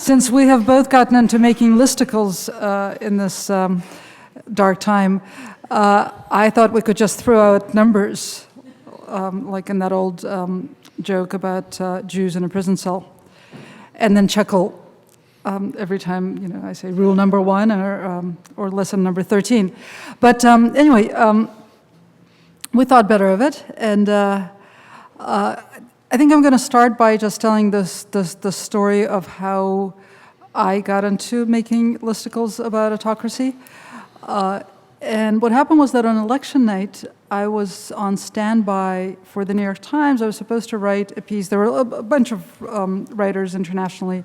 Since we have both gotten into making listicles in this dark time, I thought we could just throw out numbers, like in that old joke about Jews in a prison cell, and then chuckle every time I say rule number 1 or lesson number 13. But anyway, we thought better of it, and I think I'm going to start by just telling the story of how I got into making listicles about autocracy. And what happened was that on election night, I was on standby for the New York Times. I was supposed to write a piece. There were a bunch of writers internationally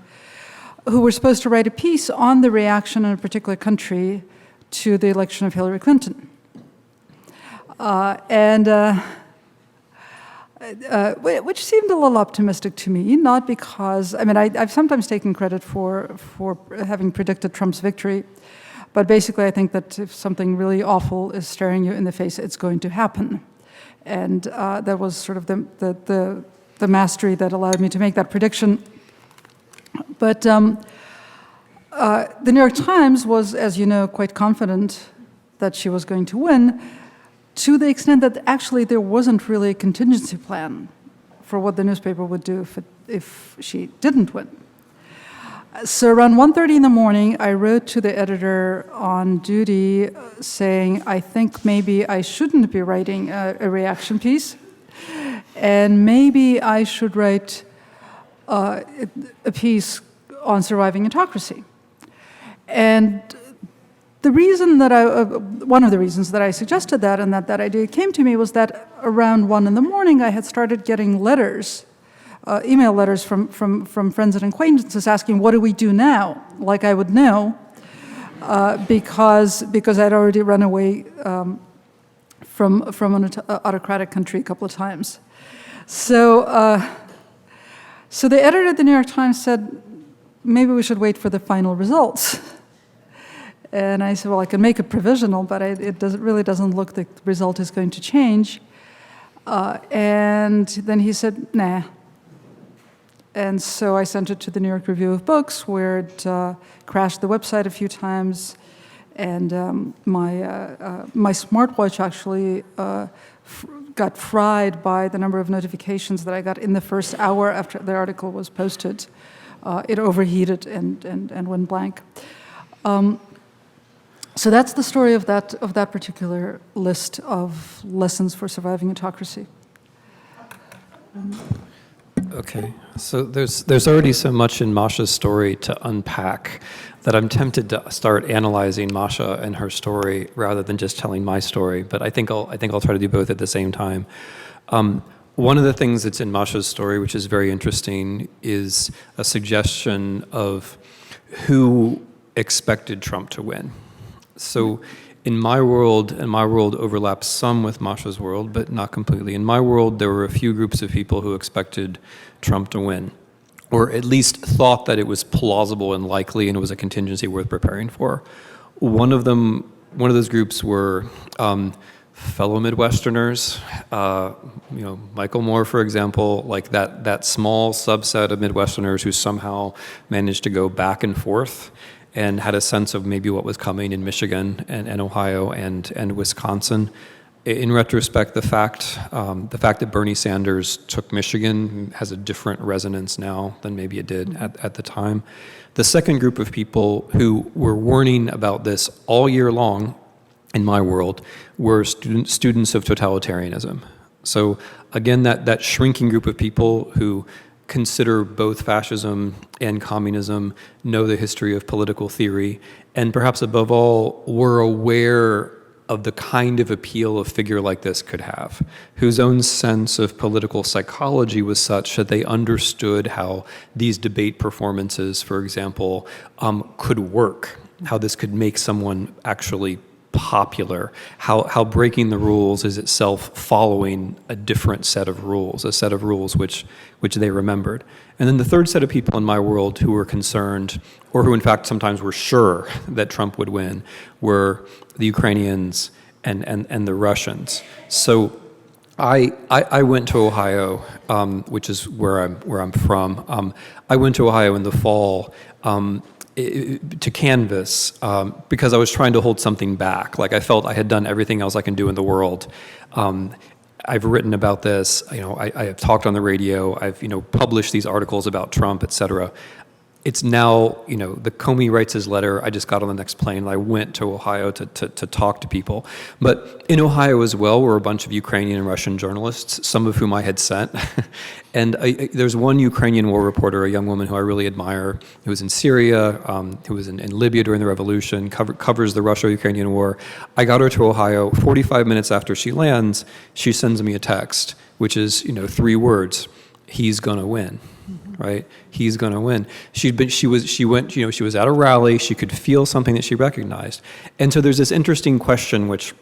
who were supposed to write a piece on the reaction in a particular country to the election of Hillary Clinton. Which seemed a little optimistic to me, not because, I've sometimes taken credit for having predicted Trump's victory, but basically I think that if something really awful is staring you in the face, it's going to happen. And that was sort of the mastery that allowed me to make that prediction. But the New York Times was, as you know, quite confident that she was going to win, to the extent that actually there wasn't really a contingency plan for what the newspaper would do if she didn't win. So around 1:30 in the morning, I wrote to the editor on duty saying, I think maybe I shouldn't be writing a reaction piece, and maybe I should write a piece on surviving autocracy. And the reason that one of the reasons that I suggested that and that idea came to me was that around 1 in the morning I had started getting letters, email letters from friends and acquaintances asking, what do we do now? Like I would know, because I'd already run away from an autocratic country a couple of times. So the editor at the New York Times said, maybe we should wait for the final results. And I said, well, I can make it provisional, but it really doesn't look like the result is going to change. And then he said, nah. And so I sent it to the New York Review of Books, where it crashed the website a few times. And my smartwatch actually got fried by the number of notifications that I got in the first hour after the article was posted. It overheated and went blank. So that's the story of that particular list of lessons for surviving autocracy. Okay, so there's already so much in Masha's story to unpack that I'm tempted to start analyzing Masha and her story rather than just telling my story. But I think I'll try to do both at the same time. One of the things that's in Masha's story, which is very interesting, is a suggestion of who expected Trump to win. So in my world, and my world overlaps some with Masha's world, but not completely. In my world, there were a few groups of people who expected Trump to win, or at least thought that it was plausible and likely and it was a contingency worth preparing for. One of those groups were fellow Midwesterners, Michael Moore, for example, like that small subset of Midwesterners who somehow managed to go back and forth and had a sense of maybe what was coming in Michigan and Ohio and Wisconsin. In retrospect, the fact that Bernie Sanders took Michigan has a different resonance now than maybe it did at the time. The second group of people who were warning about this all year long in my world were students of totalitarianism. So again, that shrinking group of people who consider both fascism and communism, know the history of political theory, and perhaps above all, were aware of the kind of appeal a figure like this could have, whose own sense of political psychology was such that they understood how these debate performances, for example, could work, how this could make someone actually popular, how breaking the rules is itself following a different set of rules, a set of rules which they remembered. And then the third set of people in my world who were concerned, or who in fact sometimes were sure that Trump would win, were the Ukrainians and the Russians. So I went to Ohio, which is where I'm from. I went to Ohio in the fall to canvass because I was trying to hold something back. Like I felt I had done everything else I can do in the world. I've written about this. I have talked on the radio. I've published these articles about Trump, et cetera. It's now, the Comey writes his letter. I just got on the next plane and I went to Ohio to talk to people. But in Ohio as well were a bunch of Ukrainian and Russian journalists, some of whom I had sent. And there's one Ukrainian war reporter, a young woman who I really admire, who was in Syria, who was in Libya during the revolution, covers the Russia-Ukrainian war. I got her to Ohio. 45 minutes after she lands, she sends me a text, which is, 3 words: he's gonna win. Right? He's going to win. She was at a rally. She could feel something that she recognized. And so there's this interesting question, which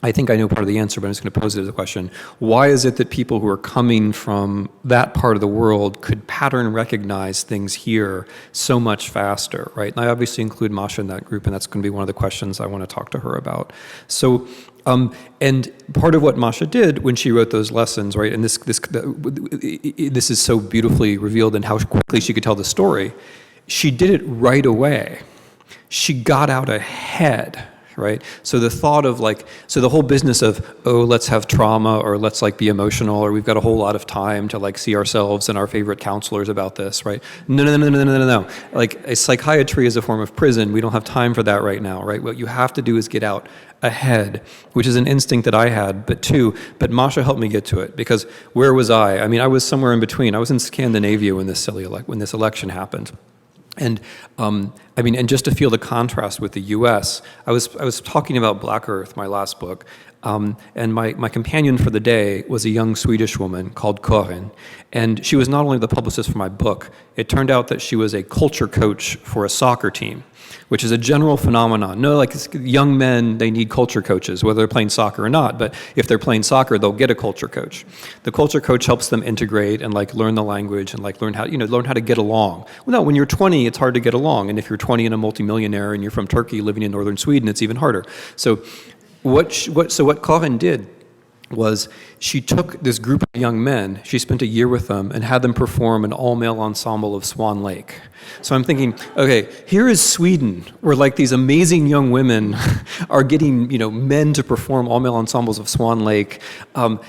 I think I know part of the answer, but I'm just going to pose it as a question. Why is it that people who are coming from that part of the world could pattern recognize things here so much faster, right? And I obviously include Masha in that group, and that's going to be one of the questions I want to talk to her about. So, and part of what Masha did when she wrote those lessons, right, and this is so beautifully revealed in how quickly she could tell the story, she did it right away. She got out ahead. Right? So the thought of so the whole business of, let's have trauma, or let's be emotional, or we've got a whole lot of time to see ourselves and our favorite counselors about this, right? No. A psychiatry is a form of prison. We don't have time for that right now, right? What you have to do is get out ahead, which is an instinct that I had, but Masha helped me get to it, because where was I? I mean, I was somewhere in between. I was in Scandinavia when this election happened. And and just to feel the contrast with the U.S., I was talking about Black Earth, my last book, and my companion for the day was a young Swedish woman called Karin, and she was not only the publicist for my book. It turned out that she was a culture coach for a soccer team, which is a general phenomenon. No, young men, they need culture coaches, whether they're playing soccer or not. But if they're playing soccer, they'll get a culture coach. The culture coach helps them integrate and learn the language and learn how to get along. Well, no, when you're 20, it's hard to get along, and if you're 20 and a multimillionaire and you're from Turkey living in northern Sweden, it's even harder. So what Karin did was she took this group of young men, she spent a year with them, and had them perform an all-male ensemble of Swan Lake. So I'm thinking, okay, here is Sweden, where these amazing young women are getting, men to perform all-male ensembles of Swan Lake, and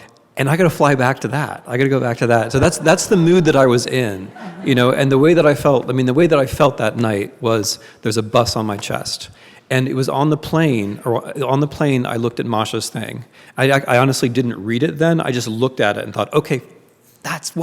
I got to fly back to that. I got to go back to that. So that's the mood that I was in, and the way that I felt that night was there's a bus on my chest. And it was on the plane, I looked at Masha's thing. I honestly didn't read it then. I just looked at it and thought, okay, that's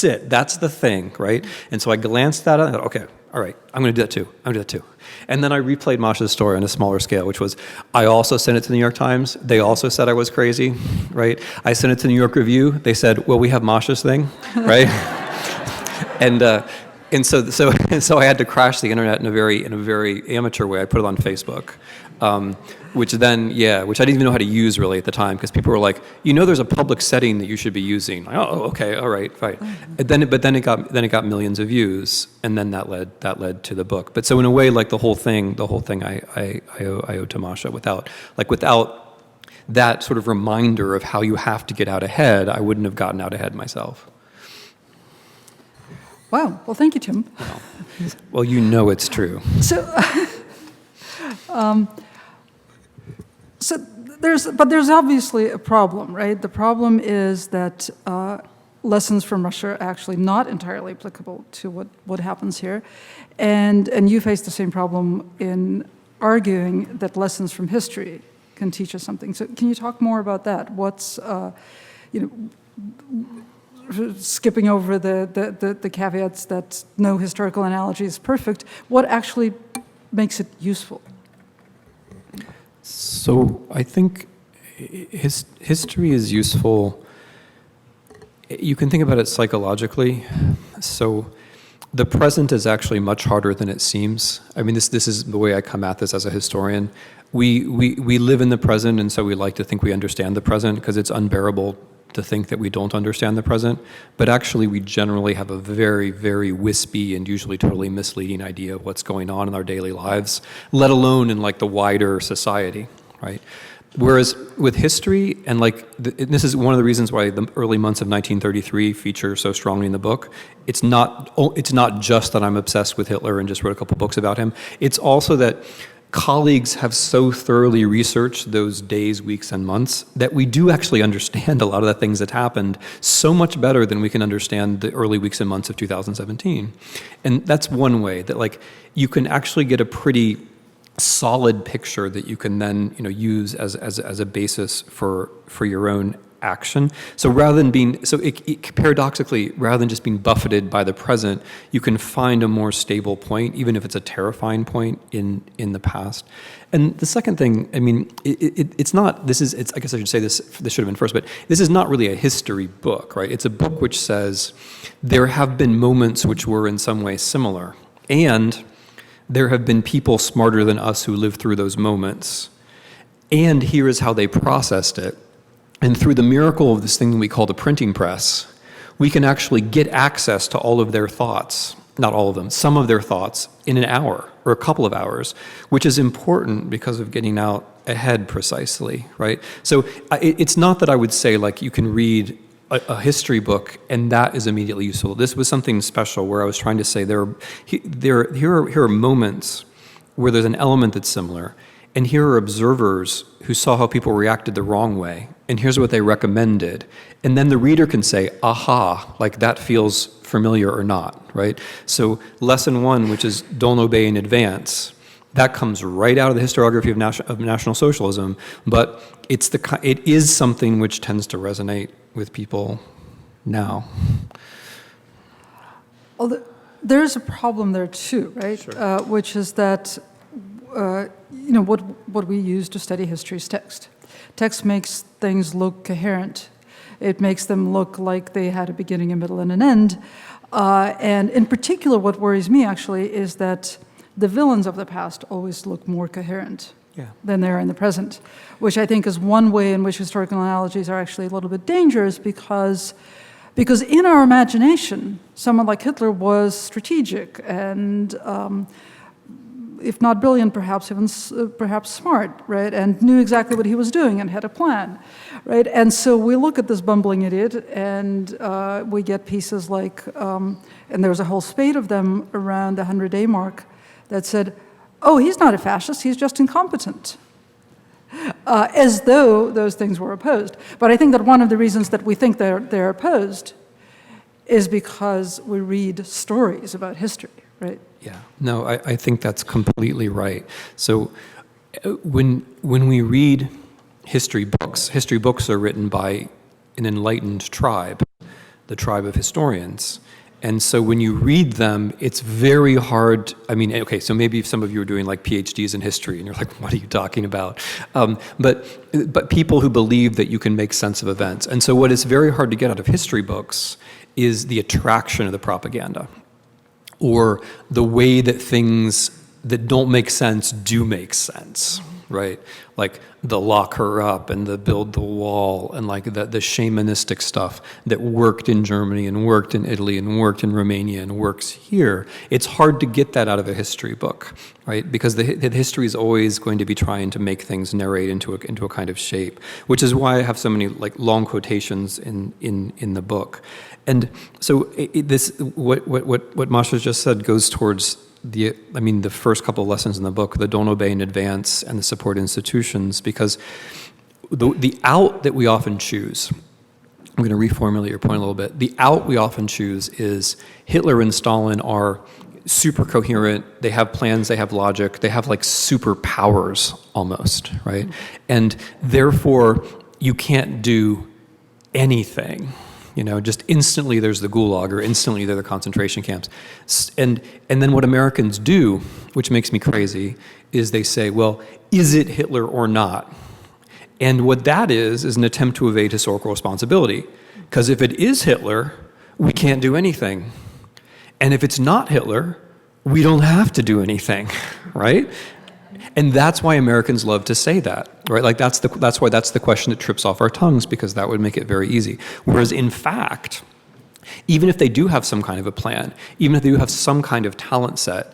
it. That's the thing, right? And so I glanced at it and thought, okay, all right, I'm going to do that too. And then I replayed Masha's story on a smaller scale, which was, I also sent it to the New York Times. They also said I was crazy, right? I sent it to the New York Review. They said, well, we have Masha's thing, right? And so I had to crash the internet in a very amateur way. I put it on Facebook, which I didn't even know how to use really at the time, because people were like, there's a public setting that you should be using. Okay, all right, fine. And then it got millions of views, and then that led to the book. But so in a way, the whole thing I owe to Masha. Without that sort of reminder of how you have to get out ahead, I wouldn't have gotten out ahead myself. Wow. Well, thank you, Tim. Well, it's true. There's obviously a problem, right? The problem is that lessons from Russia are actually not entirely applicable to what happens here, and you face the same problem in arguing that lessons from history can teach us something. So, can you talk more about that? What's skipping over the caveats that no historical analogy is perfect, what actually makes it useful? So I think history is useful. You can think about it psychologically. So the present is actually much harder than it seems. I mean, this is the way I come at this as a historian. We live in the present, and so we like to think we understand the present because it's unbearable to think that we don't understand the present, but actually we generally have a very, very wispy and usually totally misleading idea of what's going on in our daily lives, let alone in the wider society, right? Whereas with history, and this is one of the reasons why the early months of 1933 feature so strongly in the book. It's not just that I'm obsessed with Hitler and just wrote a couple books about him. It's also that colleagues have so thoroughly researched those days, weeks, and months that we do actually understand a lot of the things that happened so much better than we can understand the early weeks and months of 2017. And that's one way that you can actually get a pretty solid picture that you can then use as a basis for your own action. So rather than being paradoxically, rather than just being buffeted by the present, you can find a more stable point, even if it's a terrifying point in the past. And the second thing, I mean, it's not. I guess I should say this. This should have been first, but this is not really a history book, right? It's a book which says there have been moments which were in some way similar, and there have been people smarter than us who lived through those moments, and here is how they processed it. And through the miracle of this thing that we call the printing press, we can actually get access to all of their thoughts, not all of them, some of their thoughts in an hour or a couple of hours, which is important because of getting out ahead precisely, right? So it's not that I would say you can read a history book and that is immediately useful. This was something special where I was trying to say here are moments where there's an element that's similar, and here are observers who saw how people reacted the wrong way, and here's what they recommended. And then the reader can say, aha, that feels familiar or not, right? So lesson 1, which is don't obey in advance, that comes right out of the historiography of National Socialism, but it is something which tends to resonate with people now. Well, there's a problem there too, right? Sure. Which is that what we use to study history is text. Text makes things look coherent. It makes them look like they had a beginning, a middle, and an end. And in particular, what worries me actually is that the villains of the past always look more coherent than they are in the present, which I think is one way in which historical analogies are actually a little bit dangerous because in our imagination, someone like Hitler was strategic and if not brilliant, perhaps even perhaps smart, right? And knew exactly what he was doing and had a plan, right? And so we look at this bumbling idiot and we get pieces and there was a whole spate of them around the 100-day mark that said, oh, he's not a fascist, he's just incompetent. As though those things were opposed. But I think that one of the reasons that we think they're opposed is because we read stories about history, right? Yeah, no, I think that's completely right. So when we read history books are written by an enlightened tribe, the tribe of historians. And so when you read them, it's very hard. I mean, okay, so maybe some of you are doing PhDs in history and you're like, what are you talking about? But people who believe that you can make sense of events. And so what is very hard to get out of history books is the attraction of the propaganda, or the way that things that don't make sense do make sense, right? Like the lock her up and the build the wall and the shamanistic stuff that worked in Germany and worked in Italy and worked in Romania and works here. It's hard to get that out of a history book, right? Because the history is always going to be trying to make things narrate into a kind of shape, which is why I have so many long quotations in the book. And so what Masha just said goes towards the first couple of lessons in the book, the don't obey in advance and the support institutions, because the out that we often choose, I'm going to reformulate your point a little bit, the out we often choose is Hitler and Stalin are super coherent, they have plans, they have logic, they have superpowers almost, right? And therefore you can't do anything. Just instantly there's the gulag, or instantly they're the concentration camps. And then what Americans do, which makes me crazy, is they say, well, is it Hitler or not? And what that is an attempt to evade historical responsibility. Because if it is Hitler, we can't do anything. And if it's not Hitler, we don't have to do anything, right? And that's why Americans love to say that, right? That's why that's the question that trips off our tongues, because that would make it very easy. Whereas in fact, even if they do have some kind of a plan, even if they do have some kind of talent set,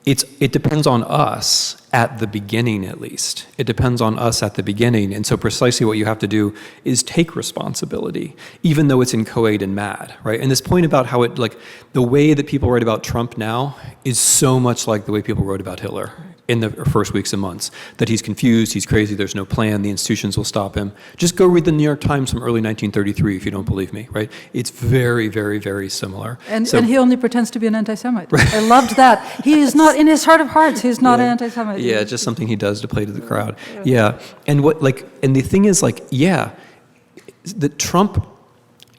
it depends on us at the beginning, at least. It depends on us at the beginning. And so precisely what you have to do is take responsibility, even though it's inchoate and mad, right? And this point about how the way that people write about Trump now is so much like the way people wrote about Hitler in the first weeks and months, that he's confused, he's crazy, there's no plan, the institutions will stop him. Just go read the New York Times from early 1933 if you don't believe me, right? It's very, very, very similar. And he only pretends to be an anti-Semite. Right. I loved that. He is not, in his heart of hearts, he's not an anti-Semite. Yeah, just something he does to play to the crowd. Yeah. And and the thing is, that Trump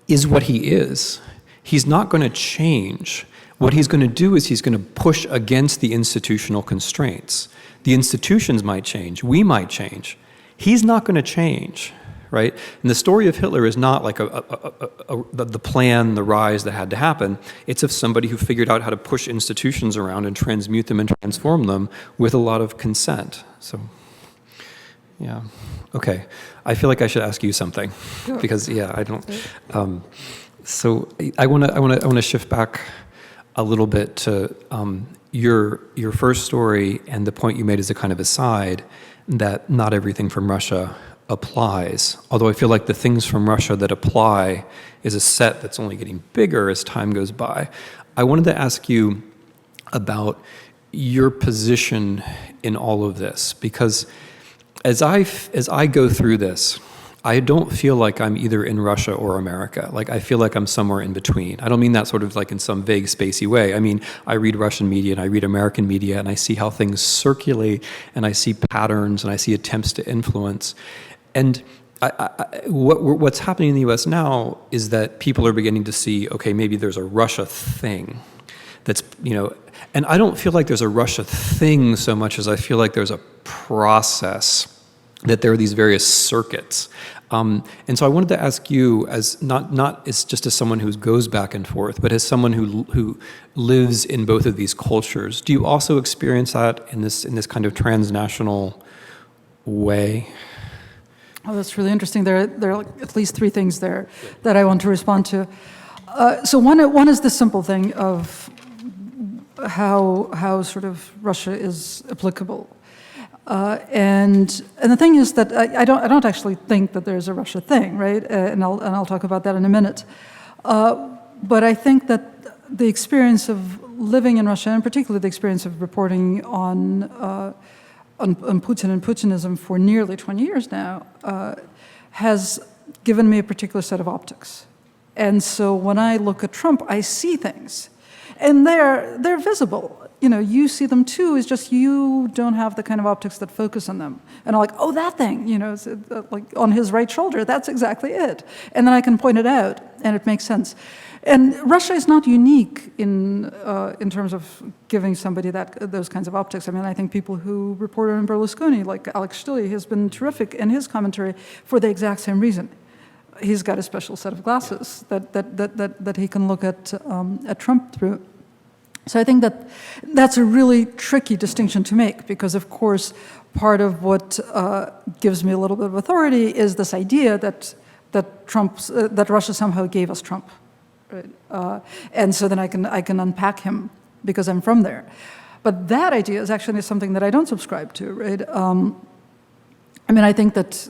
is what he is. He's not going to change. What he's going to do is he's going to push against the institutional constraints. The institutions might change. We might change. He's not going to change, right? And the story of Hitler is not like the plan, the rise that had to happen. It's of somebody who figured out how to push institutions around and transmute them and transform them with a lot of consent. So, yeah. Okay. I feel like I should ask you something because, I don't. So I want to shift back a little bit to your first story and the point you made as a kind of aside that not everything from Russia applies. Although I feel like the things from Russia that apply is a set that's only getting bigger as time goes by. I wanted to ask you about your position in all of this, because as I go through this, I don't feel like I'm either in Russia or America. Like, I feel like I'm somewhere in between. I don't mean that sort of like in some vague, spacey way. I mean, I read Russian media and I read American media and I see how things circulate and I see patterns and I see attempts to influence. And what's happening in the US now is that people are beginning to see, okay, maybe there's a Russia thing that's, and I don't feel like there's a Russia thing so much as I feel like there's a process, that there are these various circuits. And so I wanted to ask you, as not as just as someone who goes back and forth, but as someone who lives in both of these cultures, do you also experience that in this kind of transnational way? Oh, that's really interesting. There are at least three things there that I want to respond to. So one is the simple thing of how sort of Russia is applicable. And the thing is that I don't actually think that there's a Russia thing, right? And I'll talk about that in a minute. But I think that the experience of living in Russia, and particularly the experience of reporting on Putin and Putinism for nearly 20 years now, has given me a particular set of optics. And so when I look at Trump, I see things, and they're visible. You see them too, it's just you don't have the kind of optics that focus on them. And I'm like, oh, that thing, it's like on his right shoulder, that's exactly it. And then I can point it out, and it makes sense. And Russia is not unique in terms of giving somebody those kinds of optics. I mean, I think people who reported on Berlusconi, like Alex Stille, has been terrific in his commentary for the exact same reason. He's got a special set of glasses that he can look at Trump through. So I think that's a really tricky distinction to make, because of course part of what gives me a little bit of authority is this idea that Russia somehow gave us Trump, right? And so then I can unpack him because I'm from there. But that idea is actually something that I don't subscribe to, right? I think that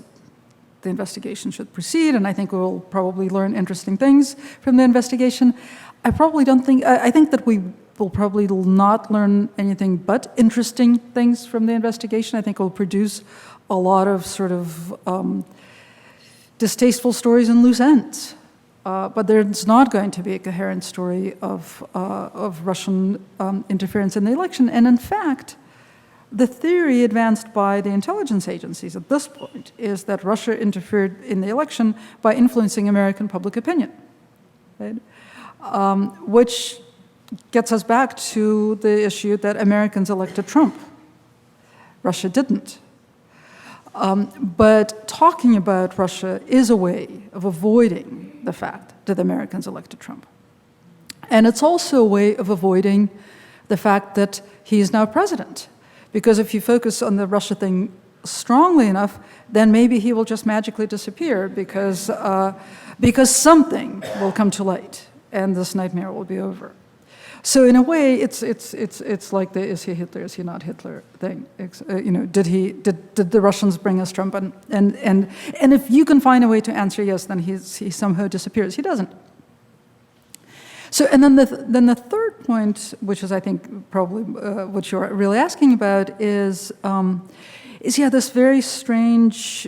the investigation should proceed, and I think we'll probably learn interesting things from the investigation. I think that we will probably not learn anything but interesting things from the investigation. I think it will produce a lot of sort of distasteful stories and loose ends. But there's not going to be a coherent story of Russian interference in the election. And in fact, the theory advanced by the intelligence agencies at this point is that Russia interfered in the election by influencing American public opinion, right? Which gets us back to the issue that Americans elected Trump. Russia didn't. But talking about Russia is a way of avoiding the fact that Americans elected Trump. And it's also a way of avoiding the fact that he is now president. Because if you focus on the Russia thing strongly enough, then maybe he will just magically disappear because something will come to light and this nightmare will be over. So in a way, it's like the is he Hitler, is he not Hitler thing. Did the Russians bring us Trump? And if you can find a way to answer yes, then he somehow disappears. He doesn't. So and then the third point, which is I think probably what you're really asking about, is this very strange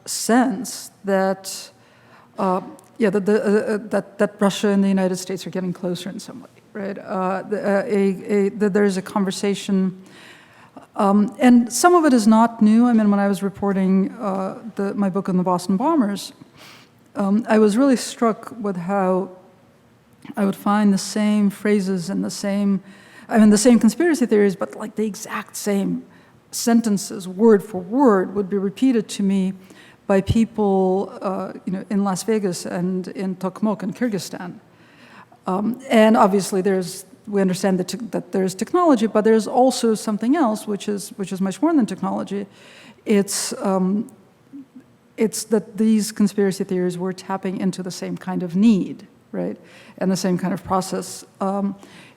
sense that. That Russia and the United States are getting closer in some way, right? There's a conversation, and some of it is not new. I mean, when I was reporting my book on the Boston bombers, I was really struck with how I would find the same phrases and the same conspiracy theories, but like the exact same sentences, word for word, would be repeated to me by people, in Las Vegas and in Tokmok in Kyrgyzstan. And obviously we understand that there's technology, but there's also something else, which is much more than technology. It's that these conspiracy theories were tapping into the same kind of need, right? And the same kind of process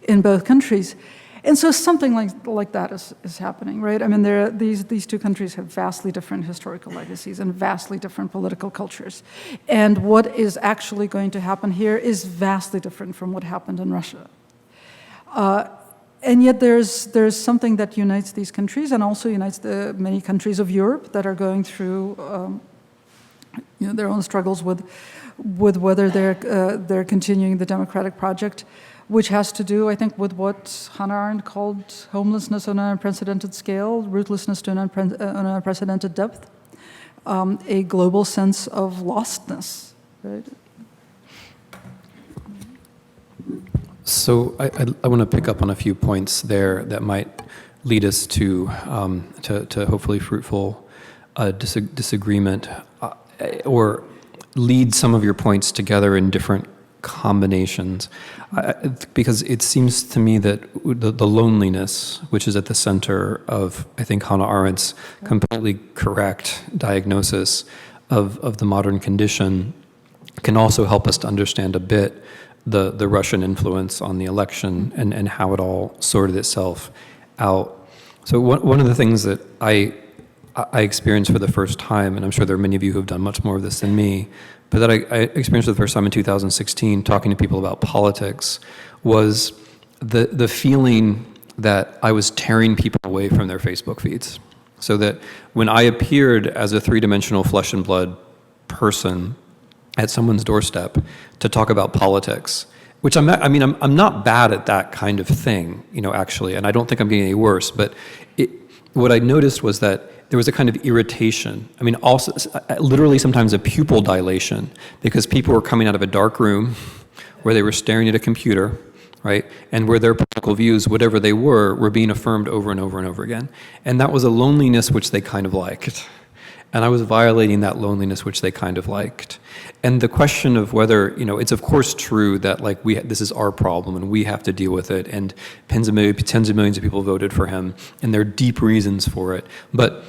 in both countries. And so something like that is happening, right? I mean, these two countries have vastly different historical legacies and vastly different political cultures. And what is actually going to happen here is vastly different from what happened in Russia. And yet there's something that unites these countries and also unites the many countries of Europe that are going through their own struggles with whether they're continuing the democratic project, which has to do, I think, with what Hannah Arendt called homelessness on an unprecedented scale, rootlessness to an unprecedented depth, a global sense of lostness, right? So I want to pick up on a few points there that might lead us to hopefully fruitful disagreement, or lead some of your points together in different combinations, because it seems to me that the loneliness, which is at the center of, I think, Hannah Arendt's completely correct diagnosis of the modern condition, can also help us to understand a bit the Russian influence on the election and how it all sorted itself out. So one of the things that I experienced for the first time, and I'm sure there are many of you who have done much more of this than me, but that I experienced for the first time in 2016, talking to people about politics, was the feeling that I was tearing people away from their Facebook feeds. So that when I appeared as a three-dimensional flesh and blood person at someone's doorstep to talk about politics, which I'm not bad at that kind of thing, actually, and I don't think I'm getting any worse, but what I noticed was that there was a kind of irritation. I mean, also literally sometimes a pupil dilation, because people were coming out of a dark room where they were staring at a computer, right? And where their political views, whatever they were being affirmed over and over and over again. And that was a loneliness which they kind of liked. And I was violating that loneliness which they kind of liked. And the question of whether, it's of course true that this is our problem and we have to deal with it, and tens of millions of people voted for him, and there are deep reasons for it. But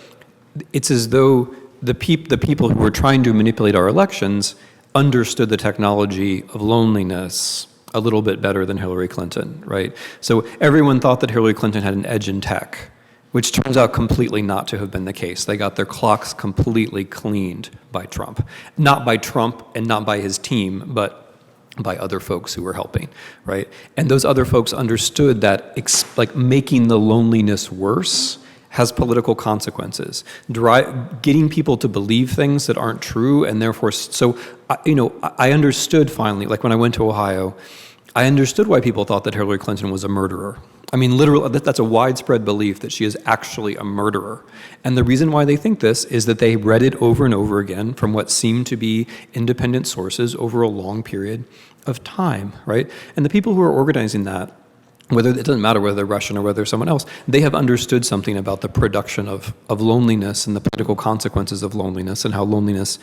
it's as though the people who were trying to manipulate our elections understood the technology of loneliness a little bit better than Hillary Clinton, right? So everyone thought that Hillary Clinton had an edge in tech, which turns out completely not to have been the case. They got their clocks completely cleaned by Trump. Not by Trump and not by his team, but by other folks who were helping, right? And those other folks understood that making the loneliness worse has political consequences. Getting people to believe things that aren't true, and therefore, I understood finally, when I went to Ohio, I understood why people thought that Hillary Clinton was a murderer. I mean, literally, that's a widespread belief that she is actually a murderer. And the reason why they think this is that they read it over and over again from what seemed to be independent sources over a long period of time, right? And the people who are organizing that, it doesn't matter whether they're Russian or whether they're someone else, they have understood something about the production of loneliness and the political consequences of loneliness, and how loneliness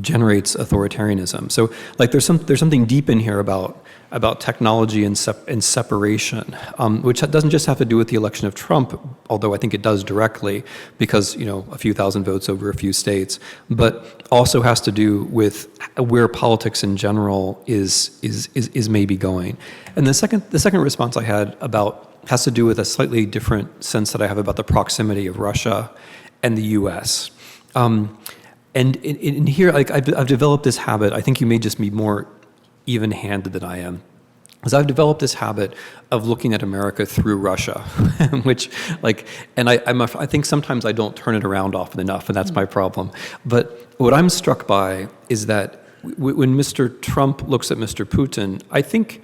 generates authoritarianism. So like there's something deep in here about technology and separation, which doesn't just have to do with the election of Trump, although I think it does directly because, a few thousand votes over a few states, but also has to do with where politics in general is maybe going. And the second response I had has to do with a slightly different sense that I have about the proximity of Russia and the U.S. And in here, like I've developed this habit. I think you may just be more even-handed than I am, because I've developed this habit of looking at America through Russia, which, I think sometimes I don't turn it around often enough, and that's my problem. But what I'm struck by is that when Mr. Trump looks at Mr. Putin, I think,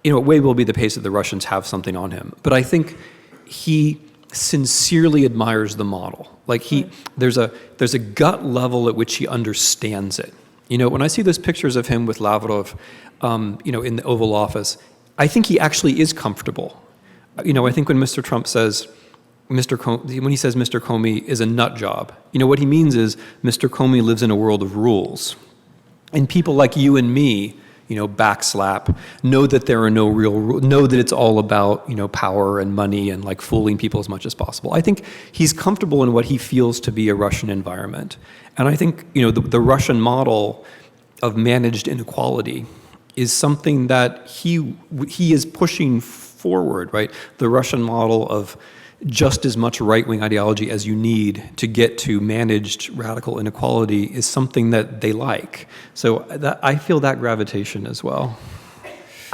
it will be the pace that the Russians have something on him, but I think he sincerely admires the model. There's a gut level at which he understands it. When I see those pictures of him with Lavrov, in the Oval Office, I think he actually is comfortable. I think when Mr. Trump says, when he says Mr. Comey is a nut job, what he means is Mr. Comey lives in a world of rules. And people like you and me, backslap, know that there are no real rules, know that it's all about, power and money and fooling people as much as possible. I think he's comfortable in what he feels to be a Russian environment. And I think, the Russian model of managed inequality is something that he is pushing forward, right? The Russian model of just as much right-wing ideology as you need to get to managed radical inequality is something that they like. So I feel that gravitation as well.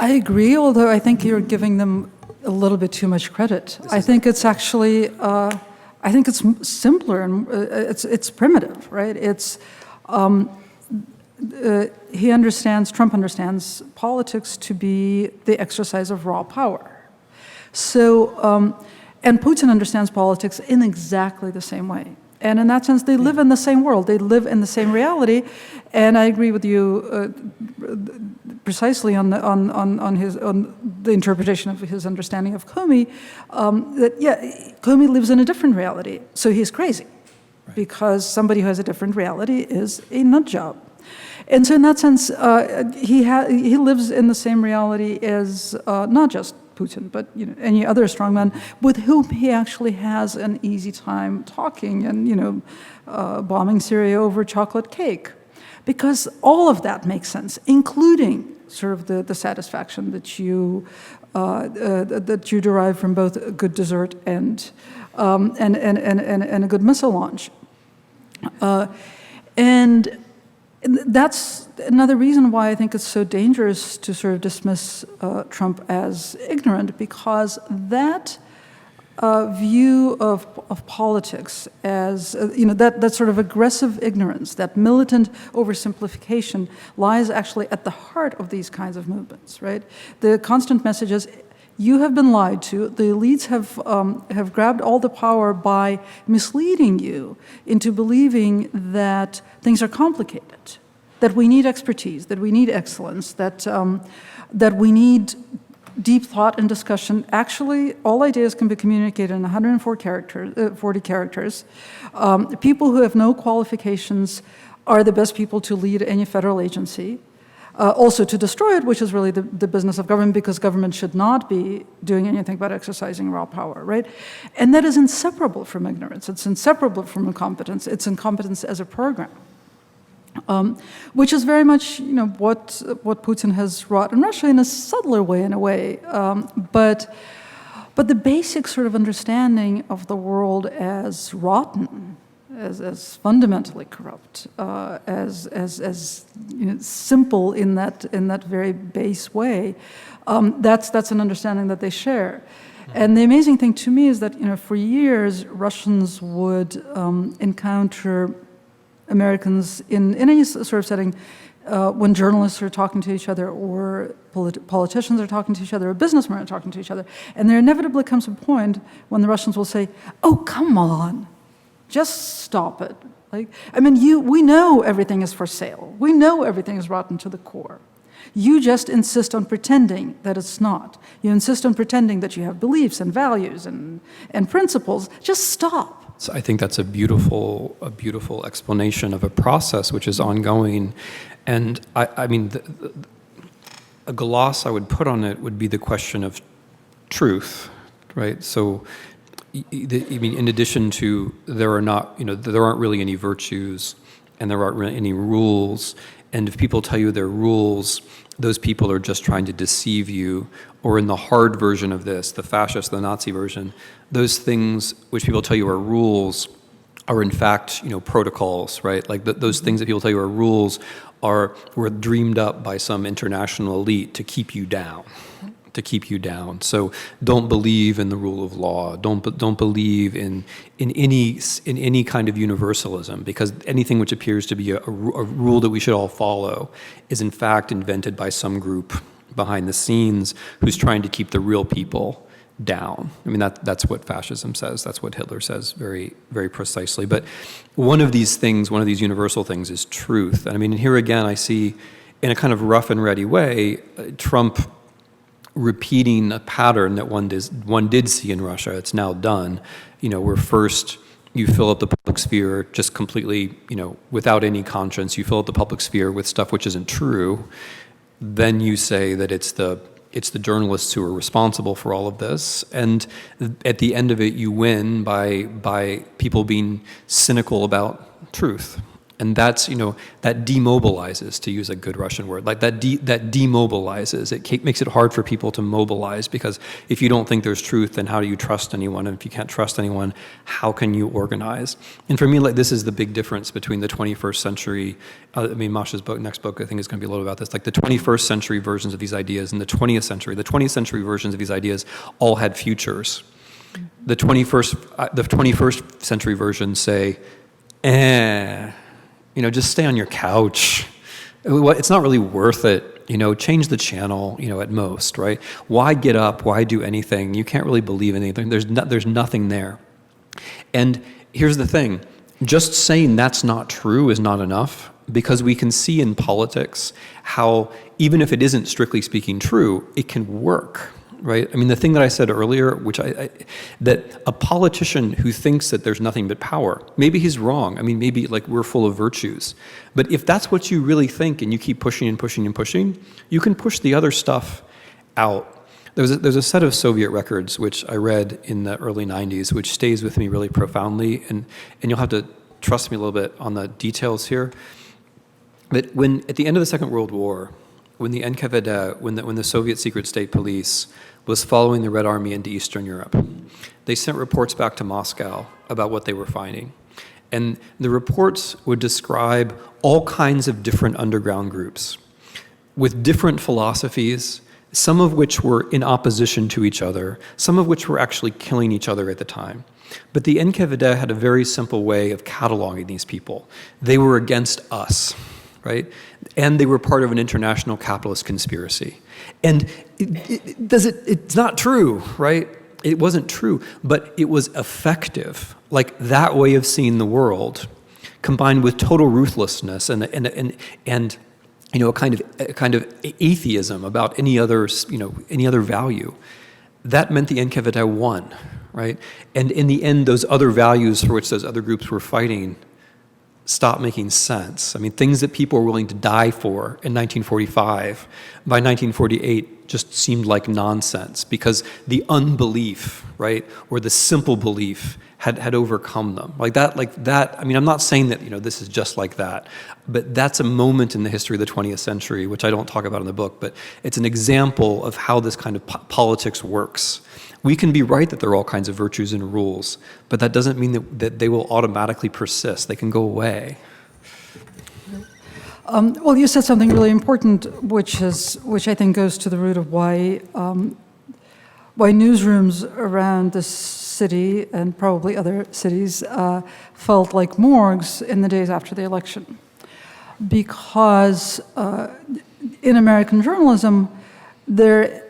I agree, although I think you're giving them a little bit too much credit. I think it's actually, I think it's simpler and it's primitive, right? It's, Trump understands politics to be the exercise of raw power. So, and Putin understands politics in exactly the same way. And in that sense, they live in the same world. They live in the same reality. And I agree with you precisely on the interpretation of his understanding of Comey, Comey lives in a different reality. So he's crazy, because somebody who has a different reality is a nut job. And so in that sense, he lives in the same reality as not just Putin, but any other strongman with whom he actually has an easy time talking and bombing Syria over chocolate cake, because all of that makes sense, including sort of the satisfaction that you derive from both a good dessert and a good missile launch, and that's another reason why I think it's so dangerous to sort of dismiss Trump as ignorant, because that view of politics as, that sort of aggressive ignorance, that militant oversimplification lies actually at the heart of these kinds of movements, right? The constant message is, you have been lied to. The elites have grabbed all the power by misleading you into believing that things are complicated, that we need expertise, that we need excellence, that we need deep thought and discussion. Actually, all ideas can be communicated in 140 characters. People who have no qualifications are the best people to lead any federal agency. Also to destroy it, which is really the business of government, because government should not be doing anything but exercising raw power, right? And that is inseparable from ignorance. It's inseparable from incompetence. It's incompetence as a program, which is very much, what Putin has wrought in Russia in a subtler way, but the basic sort of understanding of the world as rotten, as fundamentally corrupt, as simple in that very base way, that's an understanding that they share. And the amazing thing to me is that for years Russians would encounter Americans in any sort of setting when journalists are talking to each other, or politicians are talking to each other, or businessmen are talking to each other, and there inevitably comes a point when the Russians will say, "Oh, come on. Just stop it." We know everything is for sale. We know everything is rotten to the core. You just insist on pretending that it's not. You insist on pretending that you have beliefs and values and principles. Just stop. So I think that's a beautiful explanation of a process which is ongoing. And I mean, a gloss I would put on it would be the question of truth, right? So, I mean, in addition to there aren't really any virtues and there aren't really any rules. And if people tell you they're rules, those people are just trying to deceive you. Or in the hard version of this, the fascist, the Nazi version, those things which people tell you are rules are in fact, protocols, right? Like those things that people tell you are rules were dreamed up by some international elite to keep you down. So don't believe in the rule of law. Don't believe in any kind of universalism, because anything which appears to be a rule that we should all follow is in fact invented by some group behind the scenes who's trying to keep the real people down. I mean, that's what fascism says. That's what Hitler says very, very precisely. But one of these universal things is truth. And I mean, here again, I see in a kind of rough and ready way, Trump repeating a pattern that one did see in Russia. It's now done, where first you fill up the public sphere just completely, without any conscience. You fill up the public sphere with stuff which isn't true. Then you say that it's the journalists who are responsible for all of this, and at the end of it, you win by people being cynical about truth. And that's, that demobilizes, to use a good Russian word, like that demobilizes. It makes it hard for people to mobilize, because if you don't think there's truth, then how do you trust anyone? And if you can't trust anyone, how can you organize? And for me, like, this is the big difference between the 21st century, Masha's next book, I think, is going to be a little about this, like the 21st century versions of these ideas and the 20th century. The 20th century versions of these ideas all had futures. The 21st century versions say, just stay on your couch. It's not really worth it. Change the channel, at most, right? Why get up? Why do anything? You can't really believe in anything. There's nothing there. And here's the thing. Just saying that's not true is not enough, because we can see in politics how, even if it isn't strictly speaking true, it can work. Right? I mean, the thing that I said earlier, that a politician who thinks that there's nothing but power, maybe he's wrong. I mean, maybe like we're full of virtues. But if that's what you really think and you keep pushing and pushing and pushing, you can push the other stuff out. There's a set of Soviet records which I read in the early 90s, which stays with me really profoundly. And you'll have to trust me a little bit on the details here. But at the end of the Second World War, when the NKVD, when the Soviet secret state police was following the Red Army into Eastern Europe, they sent reports back to Moscow about what they were finding. And the reports would describe all kinds of different underground groups with different philosophies, some of which were in opposition to each other, some of which were actually killing each other at the time. But the NKVD had a very simple way of cataloging these people. They were against us. Right? And they were part of an international capitalist conspiracy. And it's not true, right? It wasn't true, but it was effective. Like that way of seeing the world, combined with total ruthlessness and a kind of atheism about any other value, that meant the NKVD won, right? And in the end, those other values for which those other groups were fighting stop making sense. I mean, things that people were willing to die for in 1945, by 1948, just seemed like nonsense, because the unbelief, right, or the simple belief had overcome them. Like that. I mean, I'm not saying that, this is just like that, but that's a moment in the history of the 20th century, which I don't talk about in the book, but it's an example of how this kind of politics works. We can be right that there are all kinds of virtues and rules, but that doesn't mean that they will automatically persist. They can go away. Well, you said something really important, which I think goes to the root of why newsrooms around this city and probably other cities felt like morgues in the days after the election, because in American journalism there